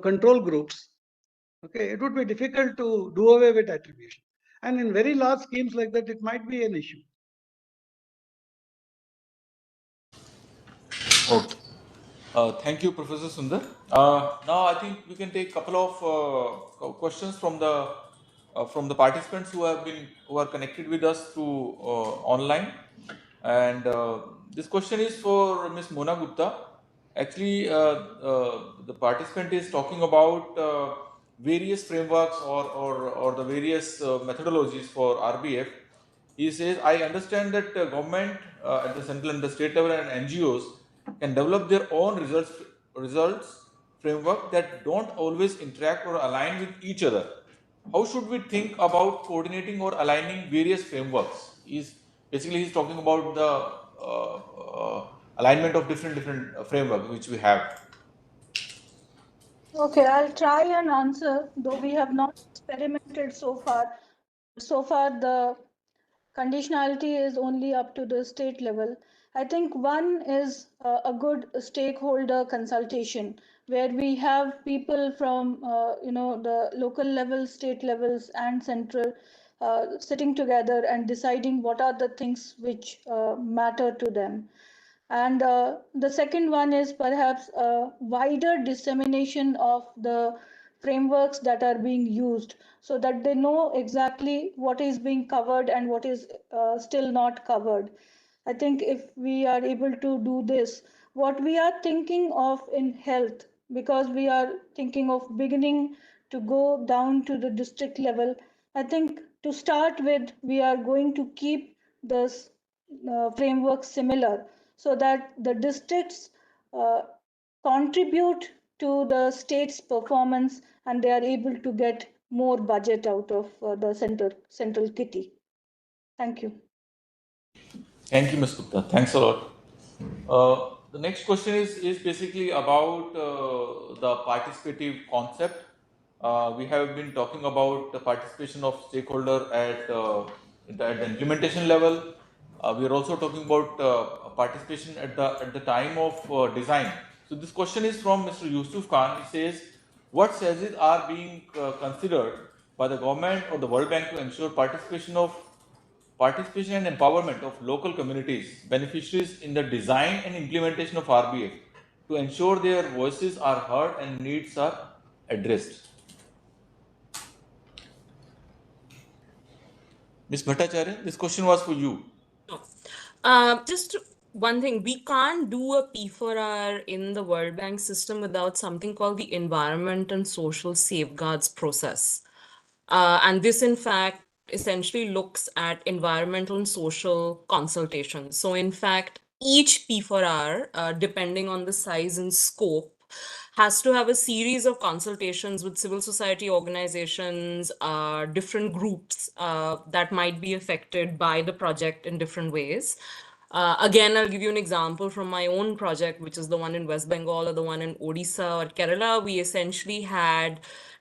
control groups. Okay, it would be difficult to do away with attribution. And in very large schemes like that, it might be an issue. Okay. Thank you, Professor Sundar. Now I think we can take a couple of questions from the participants who are connected with us through online. And this question is for Ms. Mona Gupta. Actually, the participant is talking about various frameworks or the various methodologies for RBF. He says, I understand that government at the central and the state level and NGOs can develop their own results framework that don't always interact or align with each other. How should we think about coordinating or aligning various frameworks? He's talking about the alignment of different frameworks which we have. Okay, I'll try and answer, though we have not experimented so far. So far, the conditionality is only up to the state level. I think one is a good stakeholder consultation where we have people from the local level, state levels, and central sitting together and deciding what are the things which matter to them. And the second one is perhaps a wider dissemination of the frameworks that are being used so that they know exactly what is being covered and what is still not covered. I think if we are able to do this, what we are thinking of in health, because we are thinking of beginning to go down to the district level, I think to start with, we are going to keep this framework similar so that the districts contribute to the state's performance and they are able to get more budget out of the central kitty. Thank you. Thank you, Ms. Gupta. Thanks a lot. The next question is basically about the participative concept. We have been talking about the participation of stakeholder at the implementation level. We are also talking about participation at the time of design. So this question is from Mr. Yusuf Khan. He says, what strategies are being considered by the government or the World Bank to ensure participation and empowerment of local communities, beneficiaries in the design and implementation of RBF to ensure their voices are heard and needs are addressed? Ms. Bhattacharya, this question was for you. Just one thing, we can't do a P4R in the World Bank system without something called the Environment and Social Safeguards process. And this, in fact, essentially looks at environmental and social consultations. So, in fact, each P4R, depending on the size and scope, has to have a series of consultations with civil society organizations, different groups that might be affected by the project in different ways. Again, I'll give you an example from my own project, which is the one in West Bengal or the one in Odisha or Kerala. We essentially had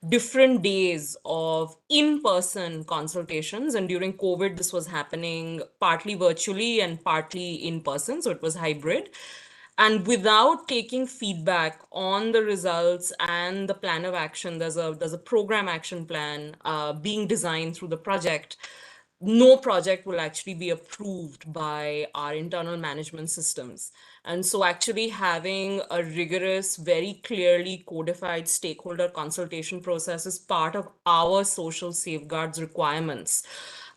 different days of in-person consultations. And during COVID, this was happening partly virtually and partly in person. So it was hybrid. And without taking feedback on the results and the plan of action, there's a program action plan being designed through the project. No project will actually be approved by our internal management systems. And so actually having a rigorous, very clearly codified stakeholder consultation process is part of our social safeguards requirements.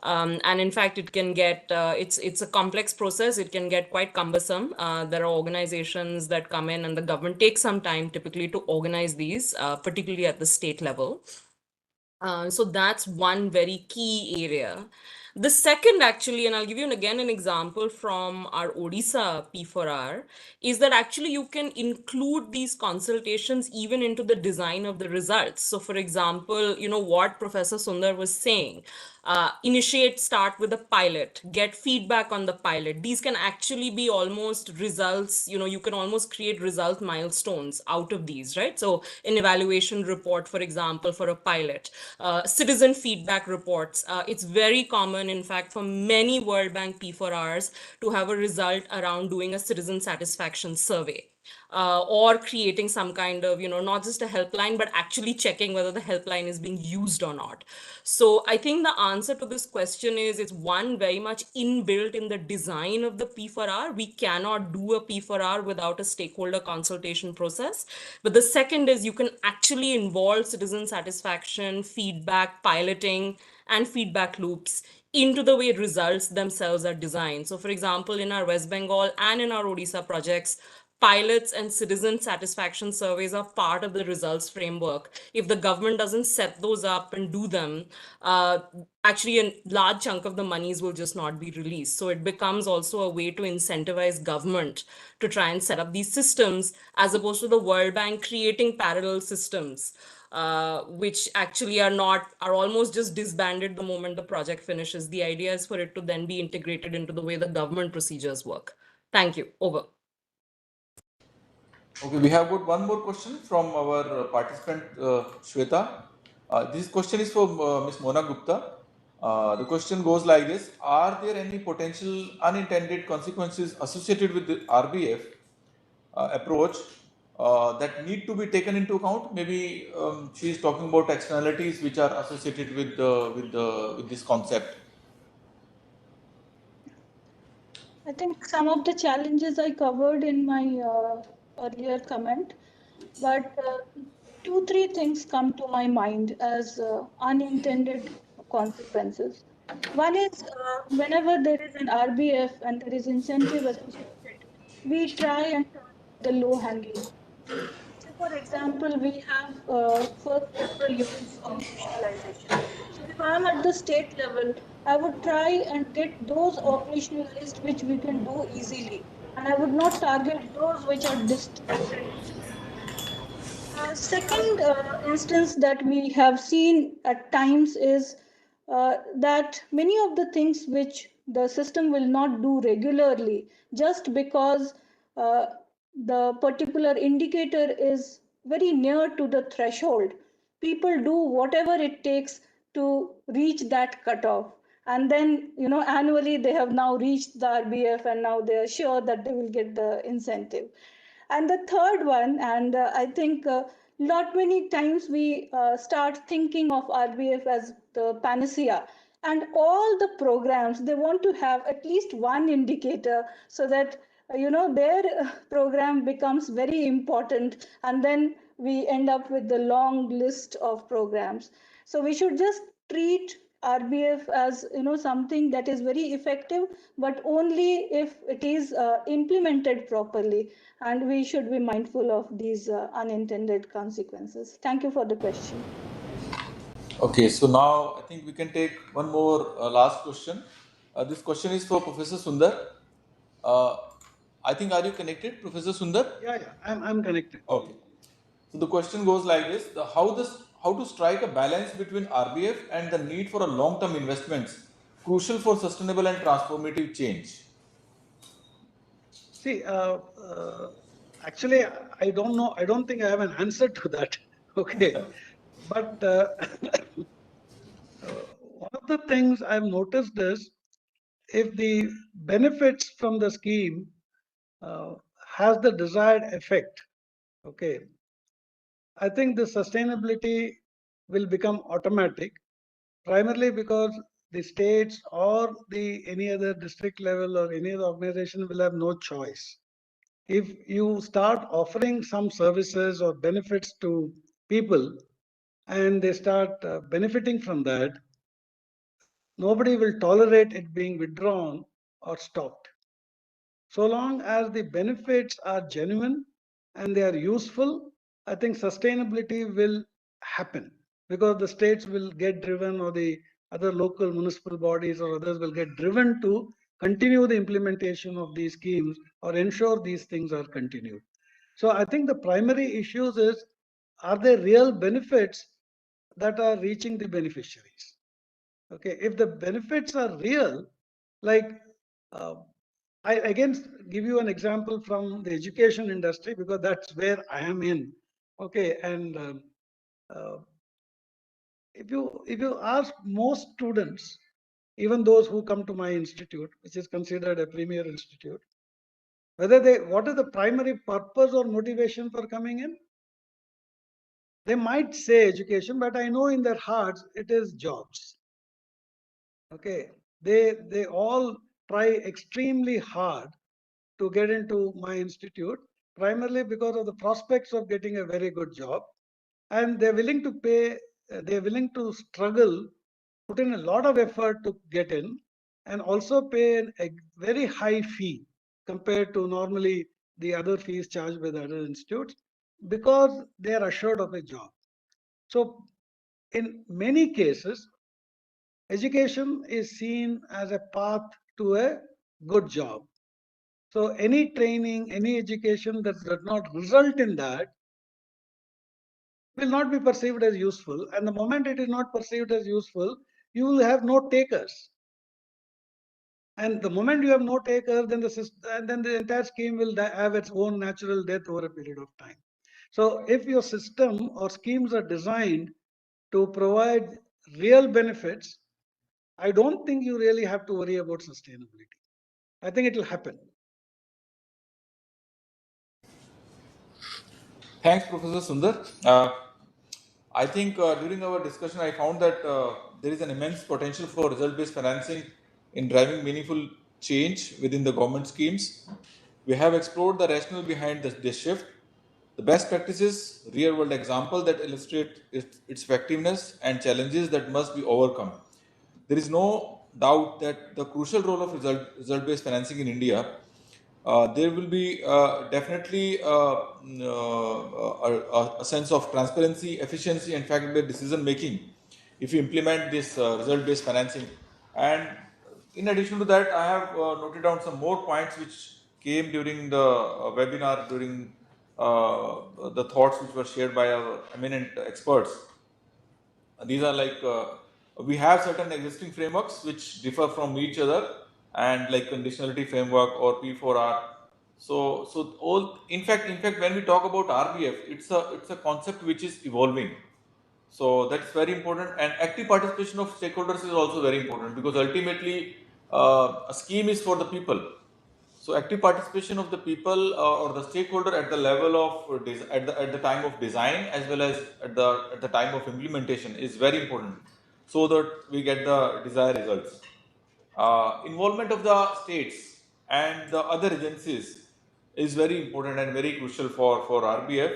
And in fact, it can get, it's a complex process. It can get quite cumbersome. There are organizations that come in and the government takes some time typically to organize these, particularly at the state level. So that's one very key area. The second, actually, and I'll give you again an example from our Odisha P4R, is that actually you can include these consultations even into the design of the results. So, for example, you know what Professor Sundar was saying, start with a pilot, get feedback on the pilot. These can actually be almost results, you can almost create result milestones out of these, right? So an evaluation report, for example, for a pilot, citizen feedback reports. It's very common, in fact, for many World Bank P4Rs to have a result around doing a citizen satisfaction survey. or creating some kind of, not just a helpline, but actually checking whether the helpline is being used or not. So I think the answer to this question is it's one very much inbuilt in the design of the P4R. We cannot do a P4R without a stakeholder consultation process. But the second is you can actually involve citizen satisfaction, feedback, piloting, and feedback loops into the way results themselves are designed. So, for example, in our West Bengal and in our Odisha projects, pilots and citizen satisfaction surveys are part of the results framework. If the government doesn't set those up and do them, actually a large chunk of the monies will just not be released. So it becomes also a way to incentivize government to try and set up these systems, as opposed to the World Bank creating parallel systems, which actually are almost just disbanded the moment the project finishes. The idea is for it to then be integrated into the way the government procedures work. Thank you. Over. Okay, we have got one more question from our participant Shweta. This question is from Ms. Mona Gupta. The question goes like this: are there any potential unintended consequences associated with the RBF approach that need to be taken into account? Maybe she is talking about externalities which are associated with this concept. I think some of the challenges I covered in my earlier comment, but 2-3 things come to my mind as unintended consequences. One is whenever there is an RBF and there is incentive associated, we try and target the low hanging. So, for example, we have first referral units operationalization. So, if I'm at the state level, I would try and get those operationalized which we can do easily, and I would not target those which are distant and difficult. Second instance that we have seen at times is that many of the things which the system will not do regularly just because uh, the particular indicator is very near to the threshold, people do whatever it takes to reach that cutoff. And then, annually they have now reached the RBF and now they are sure that they will get the incentive. And the third one, and I think lot many times we start thinking of RBF as the panacea, and all the programs, they want to have at least one indicator so that their program becomes very important, and then we end up with the long list of programs. So we should just treat RBF as something that is very effective, but only if it is implemented properly, and we should be mindful of these unintended consequences. Thank you for the question. Okay, so now I think we can take one more last question. This question is for Professor Sundar. I think, are you connected, Professor Sundar? Yeah, I'm connected. Okay. So the question goes like this: how to strike a balance between RBF and the need for a long-term investments crucial for sustainable and transformative change? See, actually, I don't know. I don't think I have an answer to that. Okay, but one of the things I've noticed is if the benefits from the scheme has the desired effect, okay, I think the sustainability will become automatic, primarily because the states or the any other district level or any other organization will have no choice. If you start offering some services or benefits to people and they start benefiting from that, nobody will tolerate it being withdrawn or stopped. So long as the benefits are genuine and they are useful, I think sustainability will happen, because the states will get driven, or the other local municipal bodies or others will get driven to continue the implementation of these schemes or ensure these things are continued. So I think the primary issues is, are there real benefits that are reaching the beneficiaries? Okay, if the benefits are real, like uh, I again give you an example from the education industry because that's where I am in. Okay, and uh, if you ask most students, even those who come to my institute, which is considered a premier institute, what is the primary purpose or motivation for coming in? They might say education, but I know in their hearts it is jobs. Okay, they all try extremely hard to get into my institute, primarily because of the prospects of getting a very good job, and they're willing to pay. They're willing to struggle, put in a lot of effort to get in, and also pay a very high fee compared to normally the other fees charged by the other institutes, because they are assured of a job. So in many cases, education is seen as a path to a good job. So any training, any education that does not result in that will not be perceived as useful. And the moment it is not perceived as useful, you will have no takers. And the moment you have no takers, then the system, and then the entire scheme will have its own natural death over a period of time. So if your system or schemes are designed to provide real benefits, I don't think you really have to worry about sustainability. I think it will happen. Thanks, Professor Sundar. I think during our discussion, I found that there is an immense potential for result-based financing in driving meaningful change within the government schemes. We have explored the rationale behind this shift, the best practices, real-world example that illustrate its effectiveness, and challenges that must be overcome. There is no doubt that the crucial role of result-based financing in India, there will be definitely a sense of transparency, efficiency, and fact-based decision making if you implement this result-based financing. And in addition to that, I have noted down some more points which came during the webinar, during the thoughts which were shared by our eminent experts. These are like we have certain existing frameworks which differ from each other, and like conditionality framework or P4R. So all in fact when we talk about RBF, it's a concept which is evolving. So that's very important, and active participation of stakeholders is also very important, because ultimately a scheme is for the people. So active participation of the people or the stakeholder at the level of at the time of design as well as at the time of implementation is very important, so that we get the desired results. Involvement of the states and the other agencies is very important and very crucial for RBF.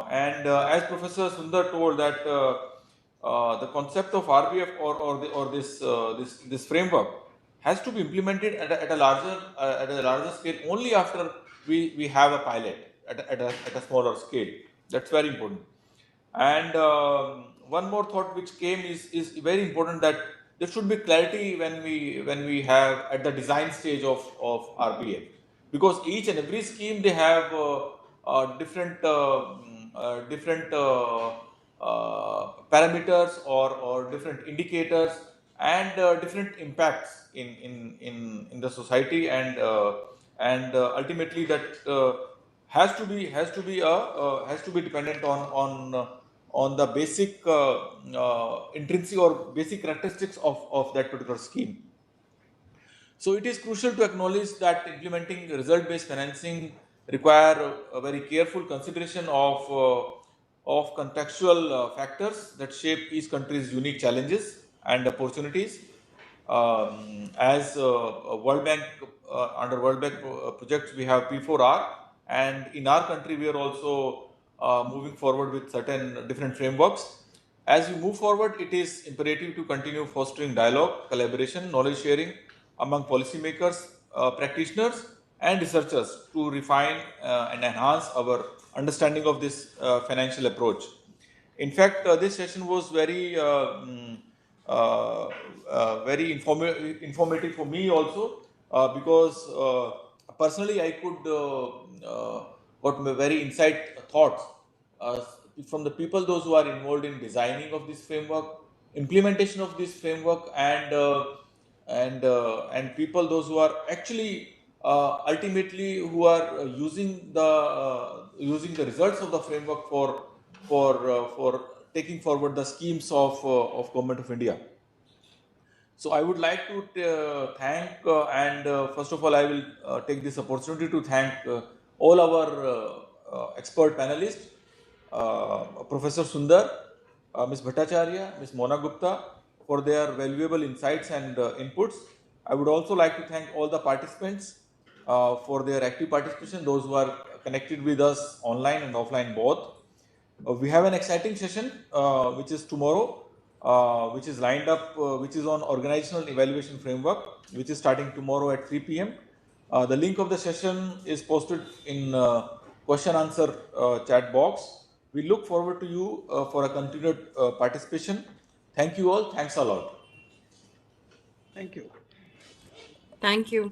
As Professor Sundar told that the concept of RBF or this framework has to be implemented at a larger scale only after we have a pilot at a smaller scale. That's very important. And one more thought which came is very important, that there should be clarity when we have at the design stage of RBF, because each and every scheme they have different parameters or different indicators and different impacts in the society, and ultimately that has to be dependent on the basic intrinsic or basic characteristics of that particular scheme. So it is crucial to acknowledge that implementing result-based financing require a very careful consideration of contextual factors that shape each country's unique challenges and opportunities. As World Bank under World Bank projects, we have P4R, and in our country we are also moving forward with certain different frameworks. As we move forward, it is imperative to continue fostering dialogue, collaboration, knowledge sharing among policymakers, practitioners, and researchers to refine and enhance our understanding of this financial approach. In fact, this session was very very informative for me also, because personally I could got very insight thoughts from the people, those who are involved in designing of this framework, implementation of this framework, and people those who are actually ultimately who are using the results of the framework for taking forward the schemes of Government of India. So I would like to thank and first of all I will take this opportunity to thank all our expert panelists, Professor Sundar, Ms. Bhattacharya, Ms. Mona Gupta for their valuable insights and inputs. I would also like to thank all the participants for their active participation, those who are connected with us online and offline both. We have an exciting session which is tomorrow, which is lined up, which is on organizational evaluation framework, which is starting tomorrow at 3 p.m. The link of the session is posted in question answer chat box. We look forward to you for a continued participation. Thank you all. Thanks a lot. Thank you. Thank you.